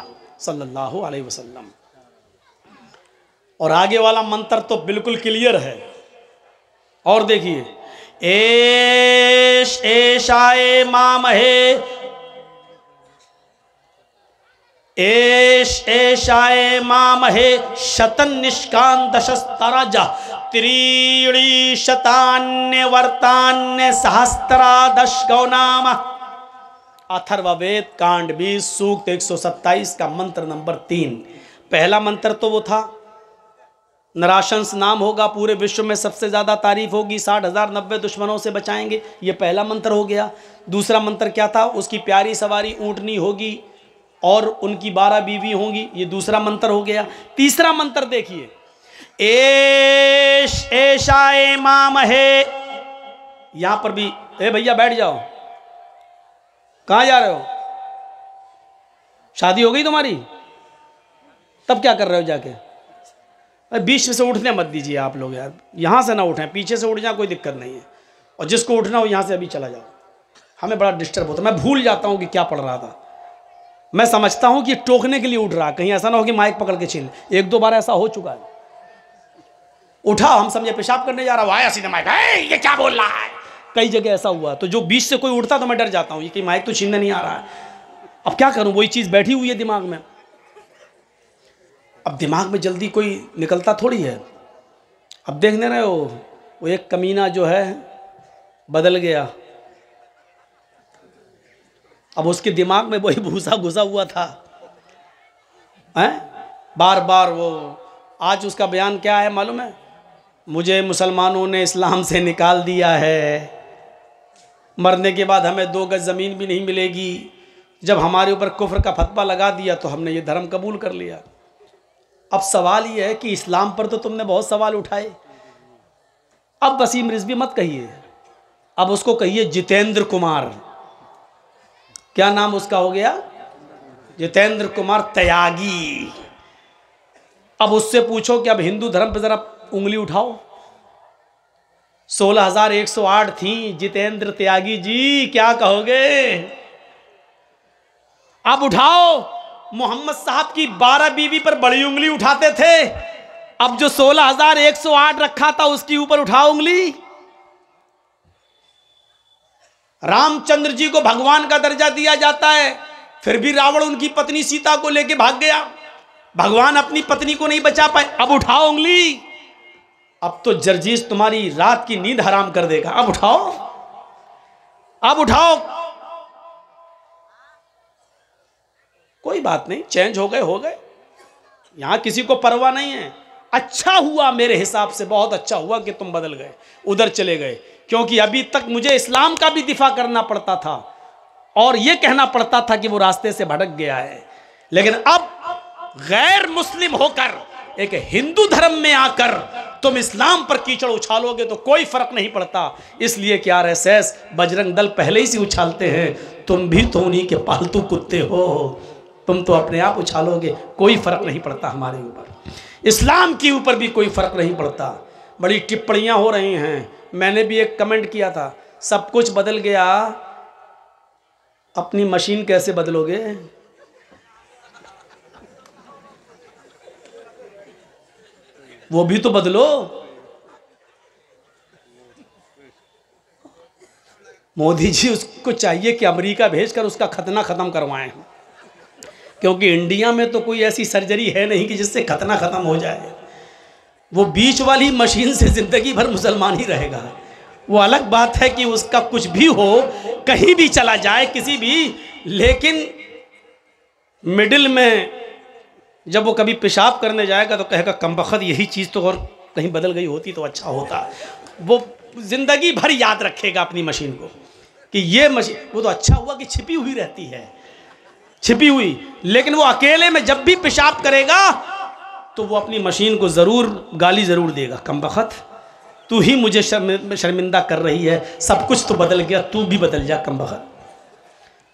सल्लल्लाहु अलैहि वसल्लम। और आगे वाला मंत्र तो बिल्कुल क्लियर है। और देखिए, एश एशाए मामहे, एश एशाए मामहे शतन निष्कान दशस्तराजा त्रीणी शतान्य वर्तान्य सहस्त्रा दश गौनाम। अथर्ववेद कांड 20 सूक्त 127 का मंत्र नंबर 3। पहला मंत्र तो वो था नराशंस नाम होगा, पूरे विश्व में सबसे ज़्यादा तारीफ होगी, 60,090 दुश्मनों से बचाएंगे, ये पहला मंत्र हो गया। दूसरा मंत्र क्या था? उसकी प्यारी सवारी ऊँटनी होगी और उनकी 12 बीवी होंगी, ये दूसरा मंत्र हो गया। तीसरा मंत्र देखिए, एश एशाए मामहे। यहाँ पर भी, ए भैया बैठ जाओ, कहाँ जा रहे हो? शादी हो गई तुम्हारी, तब क्या कर रहे हो जाके? अरे बीच से उठने मत दीजिए आप लोग यार, यहाँ से ना उठें, पीछे से उठ जाए कोई दिक्कत नहीं है, और जिसको उठना हो यहाँ से अभी चला जाओ। हमें बड़ा डिस्टर्ब होता है, मैं भूल जाता हूँ कि क्या पढ़ रहा था। मैं समझता हूँ कि टोकने के लिए उठ रहा, कहीं ऐसा ना हो कि माइक पकड़ के छीन। एक दो बार ऐसा हो चुका है, उठा, हम समझे पेशाब करने जा रहा हूँ, आया सीधे माइक, ये क्या बोल रहा है। कई जगह ऐसा हुआ, तो जो बीच से कोई उठता तो मैं डर जाता हूँ कि माइक तो छीनने नहीं आ रहा है। अब क्या करूँ, वही चीज़ बैठी हुई है दिमाग में। अब दिमाग में जल्दी कोई निकलता थोड़ी है। अब देखने रहे हो, वो एक कमीना जो है बदल गया, अब उसके दिमाग में वही भूसा घुसा हुआ था, हैं बार बार वो। आज उसका बयान क्या है मालूम है? मुझे मुसलमानों ने इस्लाम से निकाल दिया है, मरने के बाद हमें 2 गज ज़मीन भी नहीं मिलेगी। जब हमारे ऊपर कुफ्र का फतवा लगा दिया तो हमने ये धर्म कबूल कर लिया। अब सवाल ये है कि इस्लाम पर तो तुमने बहुत सवाल उठाए, अब वसीम रिजवी मत कहिए, अब उसको कहिए जितेंद्र कुमार। क्या नाम उसका हो गया? जितेंद्र कुमार त्यागी। अब उससे पूछो कि अब हिंदू धर्म पर जरा उंगली उठाओ। 16,108 थी, जितेंद्र त्यागी जी क्या कहोगे? अब उठाओ। मोहम्मद साहब की 12 बीवी पर बड़ी उंगली उठाते थे, अब जो 16,108 रखा था उसके ऊपर उठाओ उंगली। रामचंद्र जी को भगवान का दर्जा दिया जाता है, फिर भी रावण उनकी पत्नी सीता को लेके भाग गया, भगवान अपनी पत्नी को नहीं बचा पाए, अब उठाओ उंगली। अब तो जर्जीस तुम्हारी रात की नींद हराम कर देगा, अब उठाओ, अब उठाओ। कोई बात नहीं, चेंज हो गए, यहां किसी को परवाह नहीं है। अच्छा हुआ मेरे हिसाब से, बहुत अच्छा हुआ कि तुम बदल गए, उधर चले गए, क्योंकि अभी तक मुझे इस्लाम का भी दिफा करना पड़ता था और यह कहना पड़ता था कि वो रास्ते से भटक गया है। लेकिन अब गैर मुस्लिम होकर एक हिंदू धर्म में आकर तुम इस्लाम पर कीचड़ उछालोगे तो कोई फर्क नहीं पड़ता। इसलिए कि आरएसएस बजरंग दल पहले ही से उछालते हैं, तुम भी तो उन्हीं के पालतू कुत्ते हो, तुम तो अपने आप उछालोगे, कोई फर्क नहीं पड़ता हमारे ऊपर, इस्लाम के ऊपर भी कोई फर्क नहीं पड़ता। बड़ी टिप्पणियां हो रही हैं, मैंने भी एक कमेंट किया था, सब कुछ बदल गया, अपनी मशीन कैसे बदलोगे? वो भी तो बदलो। मोदी जी उसको चाहिए कि अमेरिका भेजकर उसका खतना खत्म करवाएं, क्योंकि इंडिया में तो कोई ऐसी सर्जरी है नहीं कि जिससे खतना खत्म हो जाए। वो बीच वाली मशीन से जिंदगी भर मुसलमान ही रहेगा। वो अलग बात है कि उसका कुछ भी हो, कहीं भी चला जाए किसी भी, लेकिन मिडिल में जब वो कभी पेशाब करने जाएगा तो कहेगा कमबख्त यही चीज़ तो और कहीं बदल गई होती तो अच्छा होता। वो जिंदगी भर याद रखेगा अपनी मशीन को कि ये मशीन, वो तो अच्छा हुआ कि छिपी हुई रहती है, छिपी हुई, लेकिन वो अकेले में जब भी पेशाब करेगा तो वो अपनी मशीन को ज़रूर गाली ज़रूर देगा, कमबख्त तू ही मुझे शर्मिंदा कर रही है, सब कुछ तो बदल गया, तू भी बदल जा कमबख्त।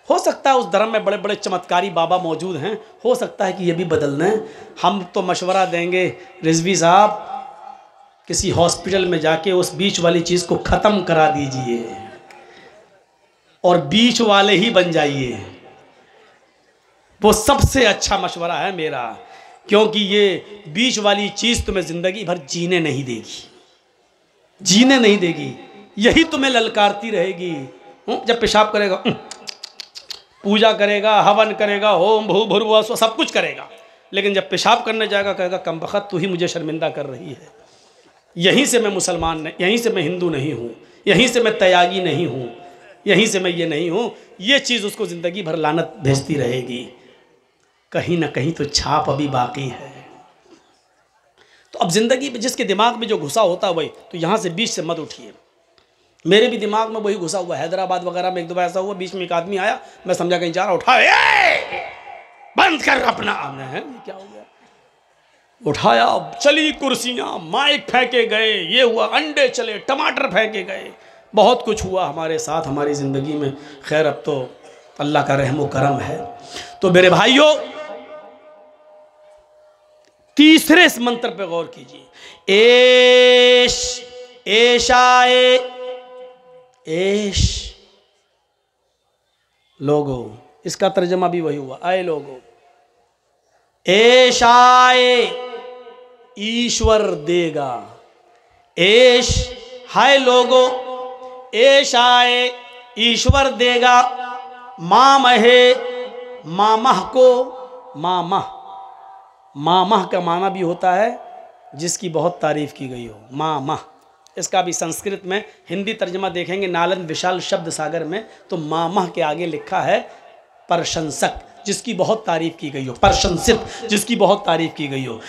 हो सकता है उस धर्म में बड़े बड़े चमत्कारी बाबा मौजूद हैं, हो सकता है कि ये भी बदलना है। हम तो मशवरा देंगे रिजवी साहब, किसी हॉस्पिटल में जाके उस बीच वाली चीज़ को ख़त्म करा दीजिए और बीच वाले ही बन जाइए, वो सबसे अच्छा मशवरा है मेरा, क्योंकि ये बीच वाली चीज़ तुम्हें ज़िंदगी भर जीने नहीं देगी, जीने नहीं देगी, यही तुम्हें ललकारती रहेगी। जब पेशाब करेगा, पूजा करेगा, हवन करेगा, होम भू भुर्वा सब कुछ करेगा, लेकिन जब पेशाब करने जाएगा कहेगा कमबख्त तू ही मुझे शर्मिंदा कर रही है। यहीं से मैं मुसलमान नहीं, यहीं से मैं हिंदू नहीं हूँ, यहीं से मैं त्यागी नहीं हूँ, यहीं से मैं ये नहीं हूँ। ये चीज़ उसको ज़िंदगी भर लानत भेजती रहेगी, कहीं ना कहीं तो छाप अभी बाकी है। तो अब ज़िंदगी में जिसके दिमाग में जो घुसा होता है वही, तो यहाँ से बीच से मत उठिए। मेरे भी दिमाग में वही घुसा हुआ, हैदराबाद वगैरह में एक दो बार ऐसा हुआ, बीच में एक आदमी आया, मैं समझा कहीं जा रहा, उठाया, बंद कर अपना, है क्या हो गया, उठाया, चली कुर्सियाँ, माइक फेंके गए, ये हुआ, अंडे चले, टमाटर फेंके गए, बहुत कुछ हुआ हमारे साथ हमारी ज़िंदगी में। खैर अब तो अल्लाह का रहम व करम है। तो तो मेरे भाइयों तीसरे इस मंत्र पे गौर कीजिए। एश, एशाए, एश लोगो, इसका तर्जमा भी वही हुआ, आए लोगो। एशाए ईश्वर देगा, एश हाय लोगो, एशाए ईश्वर देगा, मामहे मामह को, मामह, मामह का माना भी होता है जिसकी बहुत तारीफ की गई हो, मामह। इसका भी संस्कृत में हिंदी तर्जमा देखेंगे नालंद विशाल शब्द सागर में, तो मामह के आगे लिखा है प्रशंसक, जिसकी बहुत तारीफ की गई हो, प्रशंसित जिसकी बहुत तारीफ की गई हो।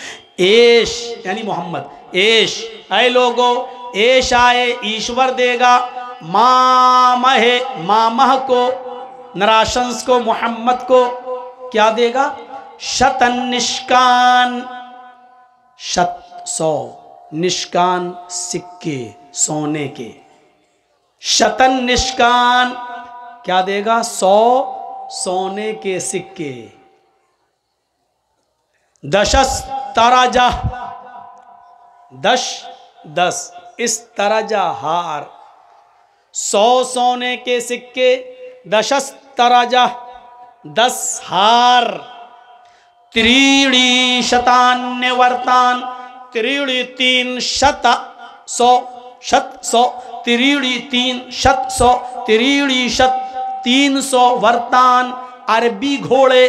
एश यानी मोहम्मद, एश ऐ लोगो, एश आए ईश्वर देगा, मामहे मामह को, नराशंस को, मोहम्मद को क्या देगा? शतन निष्कान, शत 100, निष्कान सिक्के सोने के, शतन निष्कान क्या देगा? 100 सोने के सिक्के। दशस तराजा, 10 इस तराजा हार, 100 सोने के सिक्के, दशस तराजा 10 हार, त्रीणी शतान्य वर्तान, त्रीणी 3 शत 100, शत 100, त्रीणी 3 शत 100, त्रीणी शत 300 वर्तान अरबी घोड़े।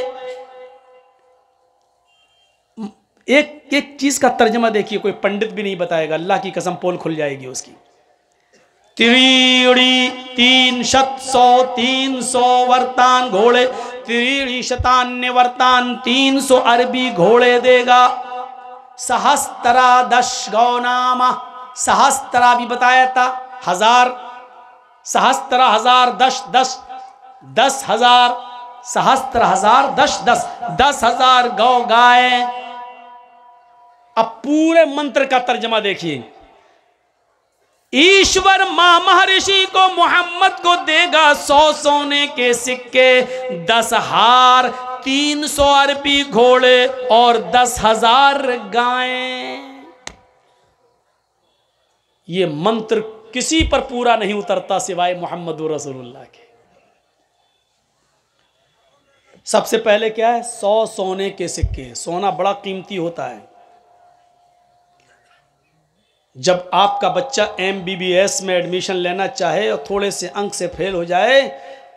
एक एक चीज का तर्जमा देखिए, कोई पंडित भी नहीं बताएगा, अल्लाह की कसम पोल खुल जाएगी उसकी। त्रीणी 3 शत 100, 300 वर्तान घोड़े, त्रीणी शतान्य वर्तान 300 अरबी घोड़े देगा। सहस्त्रा 10 गौनामा, सहस्त्रा भी बताया था 1000, सहस्त्र 1000 10 हजार, सहस्त्र 1000 10,000 गौ गाय। अब पूरे मंत्र का तर्जमा देखिए, ईश्वर मां महर्षि को मोहम्मद को देगा 100 सोने के सिक्के, 10 हार, 300 अरबी घोड़े और 10,000 गायें। ये मंत्र किसी पर पूरा नहीं उतरता सिवाय मोहम्मद रसूलुल्लाह के। सबसे पहले क्या है? 100 सोने के सिक्के। सोना बड़ा कीमती होता है। जब आपका बच्चा MBBS में एडमिशन लेना चाहे और थोड़े से अंक से फेल हो जाए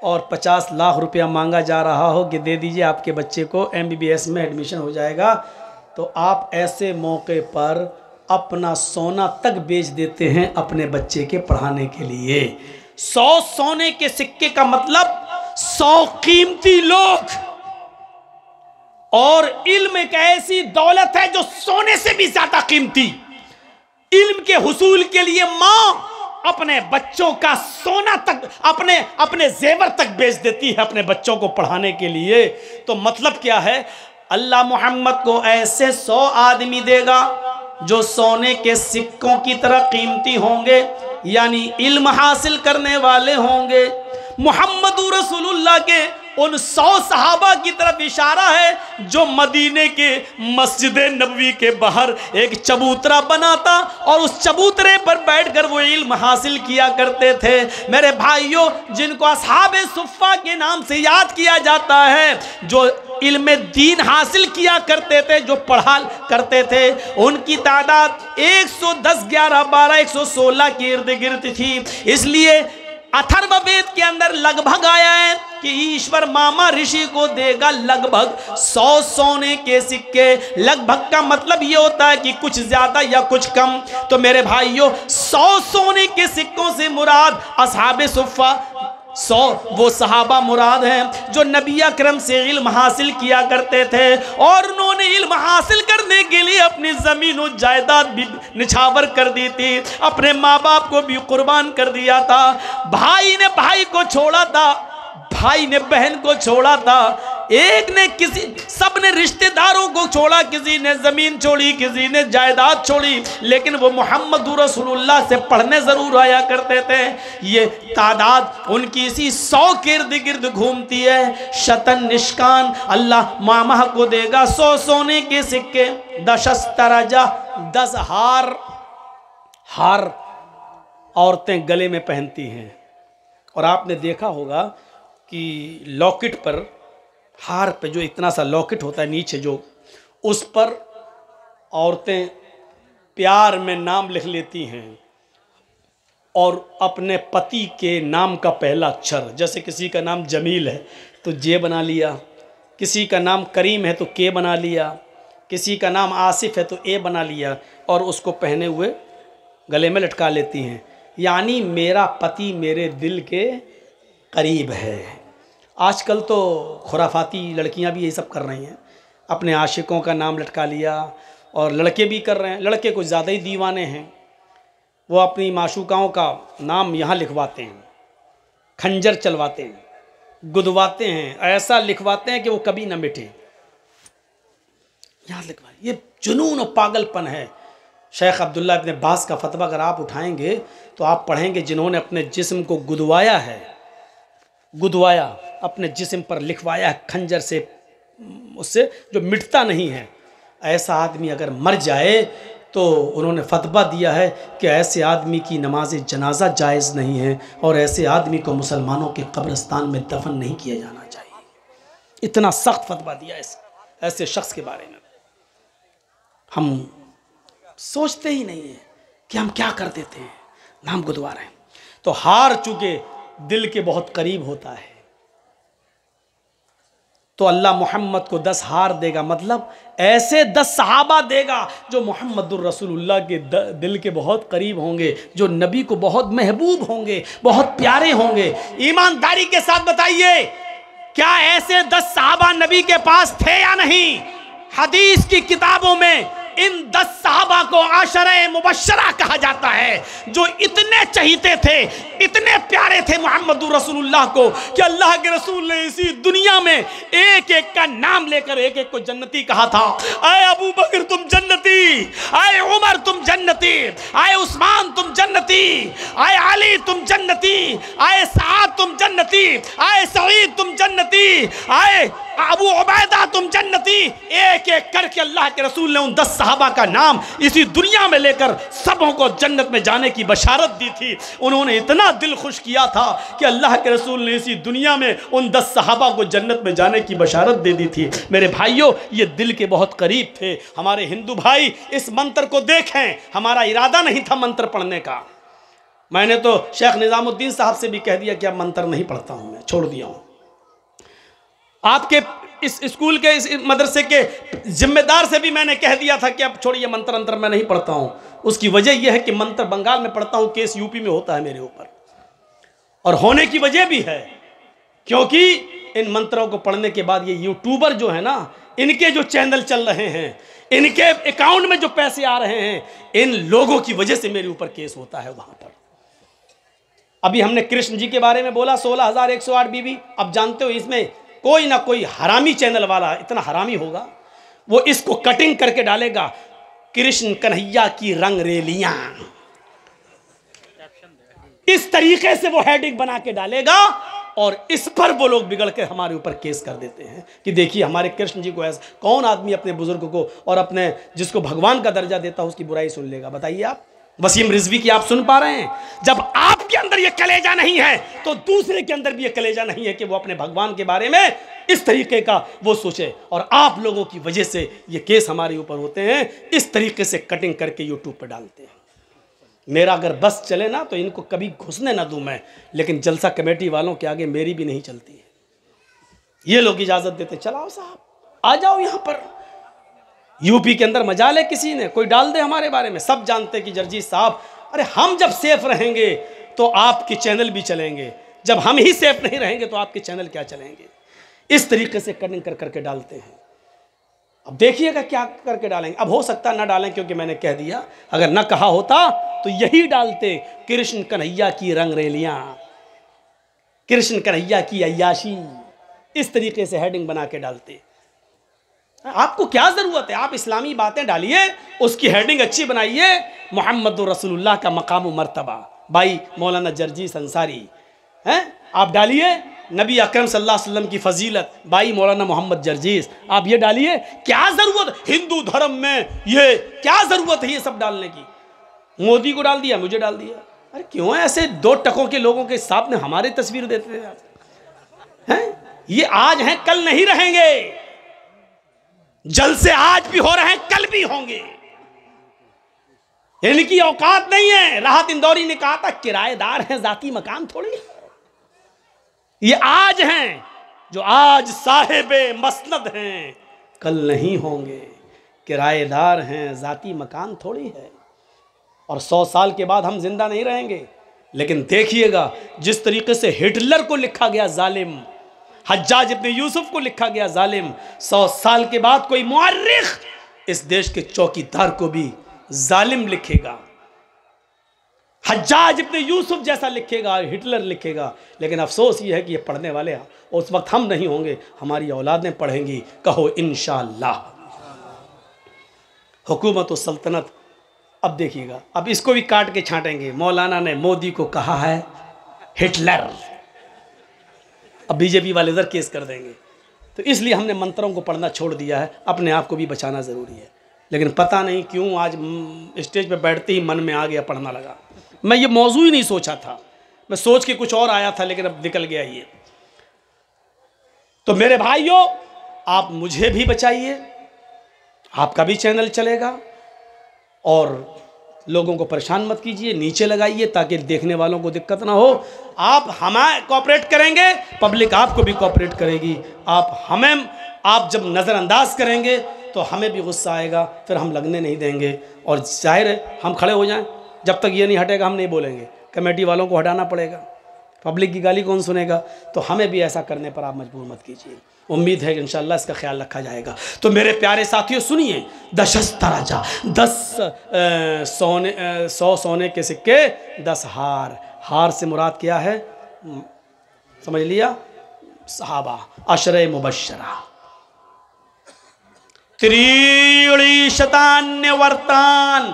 और 50 लाख रुपया मांगा जा रहा हो कि दे दीजिए आपके बच्चे को MBBS में एडमिशन हो जाएगा, तो आप ऐसे मौके पर अपना सोना तक बेच देते हैं अपने बच्चे के पढ़ाने के लिए। 100 सोने के सिक्के का मतलब 100 कीमती लोग। और इल्म एक ऐसी दौलत है जो सोने से भी ज्यादा कीमती। इल्म के हुसूल के लिए मां अपने बच्चों का सोना तक, अपने जेवर तक बेच देती है अपने बच्चों को पढ़ाने के लिए। तो मतलब क्या है? अल्लाह मोहम्मद को ऐसे 100 आदमी देगा जो सोने के सिक्कों की तरह कीमती होंगे, यानी इल्म हासिल करने वाले होंगे। मोहम्मद रसूलुल्लाह के उन 100 सहाबा की तरफ इशारा है जो मदीने के मस्जिद नबवी के बाहर एक चबूतरा बनाता और उस चबूतरे पर बैठकर वो इल्म हासिल किया करते थे। मेरे भाइयों, जिनको असहाबे सुफ़ा के नाम से याद किया जाता है, जो इल्म दीन हासिल किया करते थे, जो पढ़ा करते थे, उनकी तादाद 110, 11, 12, 116 के इर्द गिर्द थी। इसलिए अथर्ववेद के अंदर लगभग आया है कि ईश्वर मामा ऋषि को देगा लगभग 100 सोने के सिक्के। लगभग का मतलब ये होता है कि कुछ ज्यादा या कुछ कम। तो मेरे भाइयों, 100 सोने के सिक्कों से मुराद असहाबे सुफ़ा, 100 वो सहाबा मुराद हैं जो नबी अकरम से इल्म हासिल किया करते थे और उन्होंने इल्म हासिल करने के लिए अपनी ज़मीन और जायदाद भी निछावर कर दी थी, अपने माँ बाप को भी कुर्बान कर दिया था, भाई ने भाई को छोड़ा था, भाई ने बहन को छोड़ा था, एक ने किसी, सब ने रिश्तेदारों को छोड़ा, किसी ने ज़मीन छोड़ी, किसी ने जायदाद छोड़ी, लेकिन वो मोहम्मद रसूलुल्लाह से पढ़ने ज़रूर आया करते थे। ये तादाद उनकी इसी 100 के इर्द गिर्द घूमती है। शतन निष्कान, अल्लाह मामा को देगा 100 सोने के सिक्के, 10 तरजा, 10 हार। हार औरतें गले में पहनती हैं, और आपने देखा होगा कि लॉकेट पर, हार पे जो इतना सा लॉकेट होता है नीचे जो, उस पर औरतें प्यार में नाम लिख लेती हैं और अपने पति के नाम का पहला अक्षर, जैसे किसी का नाम जमील है तो जे बना लिया, किसी का नाम करीम है तो के बना लिया, किसी का नाम आसिफ है तो ए बना लिया, और उसको पहने हुए गले में लटका लेती हैं। यानी मेरा पति मेरे दिल के करीब है। आजकल तो खुराफाती लड़कियां भी यही सब कर रही हैं, अपने आशिकों का नाम लटका लिया, और लड़के भी कर रहे हैं। लड़के कुछ ज़्यादा ही दीवाने हैं, वो अपनी माशूकाओं का नाम यहाँ लिखवाते हैं, खंजर चलवाते हैं, गुदवाते हैं, ऐसा लिखवाते हैं कि वो कभी ना मिटे, यहाँ लिखवा। ये जुनून और पागलपन है। शेख अब्दुल्ला इब्न बास का फतवा अगर आप उठाएंगे तो आप पढ़ेंगे, जिन्होंने अपने जिस्म को गुदवाया है, गुदवाया, अपने जिस्म पर लिखवाया है खंजर से, उससे जो मिटता नहीं है, ऐसा आदमी अगर मर जाए तो उन्होंने फतवा दिया है कि ऐसे आदमी की नमाज जनाजा जायज़ नहीं है, और ऐसे आदमी को मुसलमानों के कब्रिस्तान में दफन नहीं किया जाना चाहिए। इतना सख्त फतवा दिया ऐसे शख्स के बारे में। हम सोचते ही नहीं है कि हम क्या कर देते हैं, नाम गुदवा रहे हैं। तो हार चूंकि दिल के बहुत करीब होता है, तो अल्लाह मोहम्मद को 10 हार देगा, मतलब ऐसे 10 सहाबा देगा जो मोहम्मदुर रसूलुल्लाह के दिल के बहुत करीब होंगे, जो नबी को बहुत महबूब होंगे, बहुत प्यारे होंगे। ईमानदारी के साथ बताइए, क्या ऐसे 10 सहाबा नबी के पास थे या नहीं? हदीस की किताबों में इन 10 सहाबा को आशरे मुबश्शरा कहा जाता है, जो इतने चहीते थे, इतने प्यारे थे मोहम्मद रसूलुल्लाह को, कि अल्लाह के रसूल ने इसी दुनिया में एक एक का नाम लेकर एक एक को जन्नती कहा था। आए अबू बकर तुम जन्नती, आए उमर तुम जन्नती, आए उस्मान तुम जन्नती, आए अली तुम जन्नती, आए साद तुम जन्नती, आए सईद तुम जन्नती, आए अबू उबैदा तुम जन्नती। एक एक करके अल्लाह के रसूल ने उन 10 सहाबा का नाम इसी दुनिया में लेकर सबों को जन्नत में जाने की बशारत दी थी। उन्होंने इतना दिल खुश किया था कि अल्लाह के रसूल ने इसी दुनिया में उन 10 सहाबा को जन्नत में जाने की बशारत दे दी थी। मेरे भाइयों, ये दिल के बहुत करीब थे। हमारे हिंदू भाई इस मंत्र को देखें, हमारा इरादा नहीं था मंत्र पढ़ने का। मैंने तो शेख निज़ामुद्दीन साहब से भी कह दिया कि अब मंत्र नहीं पढ़ता हूँ, मैं छोड़ दिया हूँ। आपके इस स्कूल के, इस मदरसे के जिम्मेदार से भी मैंने कह दिया था कि अब छोड़िए मंत्र अंतर मैं नहीं पढ़ता हूँ। उसकी वजह यह है कि मंत्र बंगाल में पढ़ता हूँ, केस यूपी में होता है मेरे ऊपर, और होने की वजह भी है क्योंकि इन मंत्रों को पढ़ने के बाद ये यूट्यूबर जो है ना, इनके जो चैनल चल रहे हैं, इनके अकाउंट में जो पैसे आ रहे हैं, इन लोगों की वजह से मेरे ऊपर केस होता है वहाँ पर। अभी हमने कृष्ण जी के बारे में बोला, 16,108 बीबी। अब जानते हो इसमें कोई ना कोई हरामी चैनल वाला, इतना हरामी होगा, वो इसको कटिंग करके डालेगा, कृष्ण कन्हैया की रंग रेलियां, इस तरीके से वो हेडिंग बना के डालेगा, और इस पर वो लोग बिगड़ के हमारे ऊपर केस कर देते हैं कि देखिए हमारे कृष्ण जी को ऐसा, कौन आदमी अपने बुजुर्ग को और अपने जिसको भगवान का दर्जा देता है उसकी बुराई सुन लेगा? बताइए आप। वसीम रिजवी की आप सुन पा रहे हैं? जब आपके अंदर ये कलेजा नहीं है तो दूसरे के अंदर भी ये कलेजा नहीं है कि वो अपने भगवान के बारे में इस तरीके का वो सोचे। और आप लोगों की वजह से ये केस हमारे ऊपर होते हैं, इस तरीके से कटिंग करके यूट्यूब पर डालते हैं। मेरा अगर बस चले ना तो इनको कभी घुसने ना दूं मैं, लेकिन जलसा कमेटी वालों के आगे मेरी भी नहीं चलती है। ये लोग इजाजत देते, चलाओ साहब आ जाओ यहाँ पर। यूपी के अंदर मजा ले किसी ने, कोई डाल दे हमारे बारे में, सब जानते कि जर्जी साहब, अरे हम जब सेफ रहेंगे तो आपके चैनल भी चलेंगे, जब हम ही सेफ नहीं रहेंगे तो आपके चैनल क्या चलेंगे? इस तरीके से कटिंग कर करके डालते हैं। अब देखिएगा क्या करके डालेंगे। अब हो सकता ना डालें क्योंकि मैंने कह दिया, अगर ना कहा होता तो यही डालते, कृष्ण कन्हैया की रंग रेलियां, कृष्ण कन्हैया की अय्याशी, इस तरीके से हेडिंग बना के डालते। आपको क्या ज़रूरत है, आप इस्लामी बातें डालिए, उसकी हेडिंग अच्छी बनाइए, मोहम्मद रसूलुल्लाह का मकाम व मर्तबा। भाई मौलाना जर्जीस अंसारी हैं, आप डालिए नबी अकरम सल्लल्लाहु अलैहि वसल्लम की फजीलत, भाई मौलाना मोहम्मद जर्जीस, आप ये डालिए। क्या ज़रूरत हिंदू धर्म में, ये क्या ज़रूरत है ये सब डालने की? मोदी को डाल दिया, मुझे डाल दिया। अरे क्यों ऐसे दो टकों के लोगों के सामने हमारे तस्वीर देते हैं? ये आज हैं कल नहीं रहेंगे, जलसे आज भी हो रहे हैं कल भी होंगे। इनकी औकात नहीं है। राहत इंदौरी ने कहा था किराएदार हैं, जाती मकान थोड़ी है। ये आज हैं जो आज साहिबे मसनद हैं, कल नहीं होंगे। किराएदार हैं, जाती मकान थोड़ी है। और 100 साल के बाद हम जिंदा नहीं रहेंगे। लेकिन देखिएगा जिस तरीके से हिटलर को लिखा गया जालिम, हज्जाज इब्न यूसुफ को लिखा गया जालिम, 100 साल के बाद कोई मुअर्रिख इस देश के चौकीदार को भी जालिम लिखेगा। हज्जाज इब्न यूसुफ जैसा लिखेगा, हिटलर लिखेगा। लेकिन अफसोस ये है कि ये पढ़ने वाले उस वक्त हम नहीं होंगे, हमारी औलादें पढ़ेंगी। कहो इंशाअल्लाह। हुकूमत व सल्तनत, अब देखिएगा, अब इसको भी काट के छांटेंगे। मौलाना ने मोदी को कहा है हिटलर, अब बीजेपी वाले इधर केस कर देंगे। तो इसलिए हमने मंत्रों को पढ़ना छोड़ दिया है, अपने आप को भी बचाना ज़रूरी है। लेकिन पता नहीं क्यों आज स्टेज पे बैठते ही मन में आ गया, पढ़ना लगा। मैं ये मौजू ही नहीं सोचा था, मैं सोच के कुछ और आया था, लेकिन अब निकल गया ये। तो मेरे भाइयों, आप मुझे भी बचाइए, आपका भी चैनल चलेगा, और लोगों को परेशान मत कीजिए, नीचे लगाइए ताकि देखने वालों को दिक्कत ना हो। आप हमें कोऑपरेट करेंगे, पब्लिक आपको भी कोऑपरेट करेगी। आप जब नज़रअंदाज करेंगे तो हमें भी गुस्सा आएगा, फिर हम लगने नहीं देंगे। और जाहिर है हम खड़े हो जाएं, जब तक ये नहीं हटेगा हम नहीं बोलेंगे। कमेटी वालों को हटाना पड़ेगा, पब्लिक की गाली कौन सुनेगा? तो हमें भी ऐसा करने पर आप मजबूर मत कीजिए। उम्मीद है कि इंशाअल्लाह इसका ख्याल रखा जाएगा। तो मेरे प्यारे साथियों सुनिए, 10 तराजा, 100 सोने के सिक्के, 10 हार। हार से मुराद क्या है समझ लिया? सहाबा, अशरे मुबश्शरा। त्रीणी शतान्य वर्तान,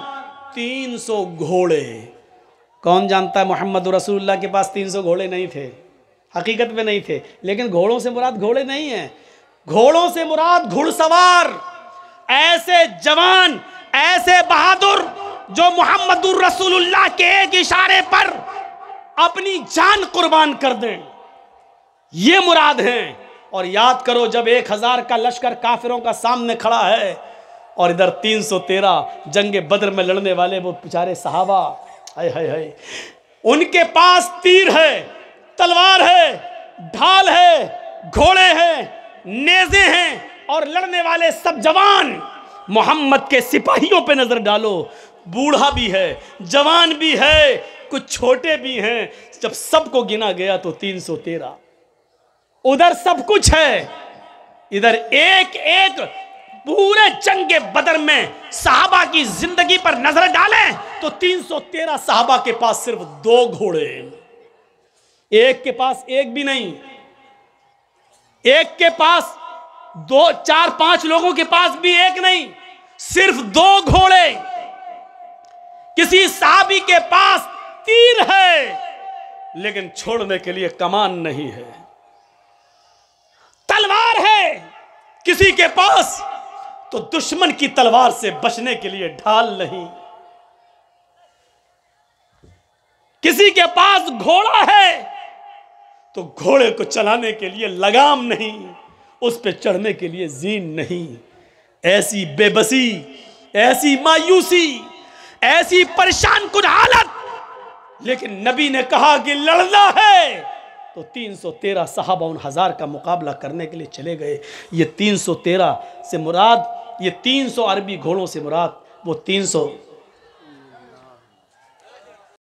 300 घोड़े। कौन जानता है मोहम्मद रसूलुल्लाह के पास 300 घोड़े नहीं थे, हकीकत में नहीं थे। लेकिन घोड़ों से मुराद घोड़े नहीं है, घोड़ों से मुराद घुड़सवार, ऐसे जवान, ऐसे बहादुर जो मोहम्मद रसूलुल्लाह के एक इशारे पर अपनी जान कुर्बान कर दें, ये मुराद हैं। और याद करो, जब 1000 का लश्कर काफिरों का सामने खड़ा है और इधर 313 जंगे बद्र में लड़ने वाले वो बेचारे सहाबा, हाय हाय हाय, उनके पास तीर है, तलवार है, ढाल है, घोड़े हैं, नेज़े हैं, और लड़ने वाले सब जवान। मोहम्मद के सिपाहियों पे नजर डालो, बूढ़ा भी है, जवान भी है, कुछ छोटे भी हैं। जब सबको गिना गया तो 313। उधर सब कुछ है, इधर एक एक पूरे जंगे बदर में सहाबा की जिंदगी पर नजर डालें तो 313 सहाबा के पास सिर्फ 2 घोड़े, एक के पास एक भी नहीं, एक के पास 2, 4, 5 लोगों के पास भी एक नहीं, सिर्फ 2 घोड़े। किसी सहाबी के पास तीर है लेकिन छोड़ने के लिए कमान नहीं है, तलवार है किसी के पास तो दुश्मन की तलवार से बचने के लिए ढाल नहीं, किसी के पास घोड़ा है तो घोड़े को चलाने के लिए लगाम नहीं, उस पे चढ़ने के लिए जीन नहीं। ऐसी बेबसी, ऐसी मायूसी, ऐसी परेशान कुन हालत। लेकिन नबी ने कहा कि लड़ना है तो 313 सहाबा उन 1000 का मुकाबला करने के लिए चले गए। ये 313 से मुराद, ये 300 अरबी घोड़ों से मुराद वो 300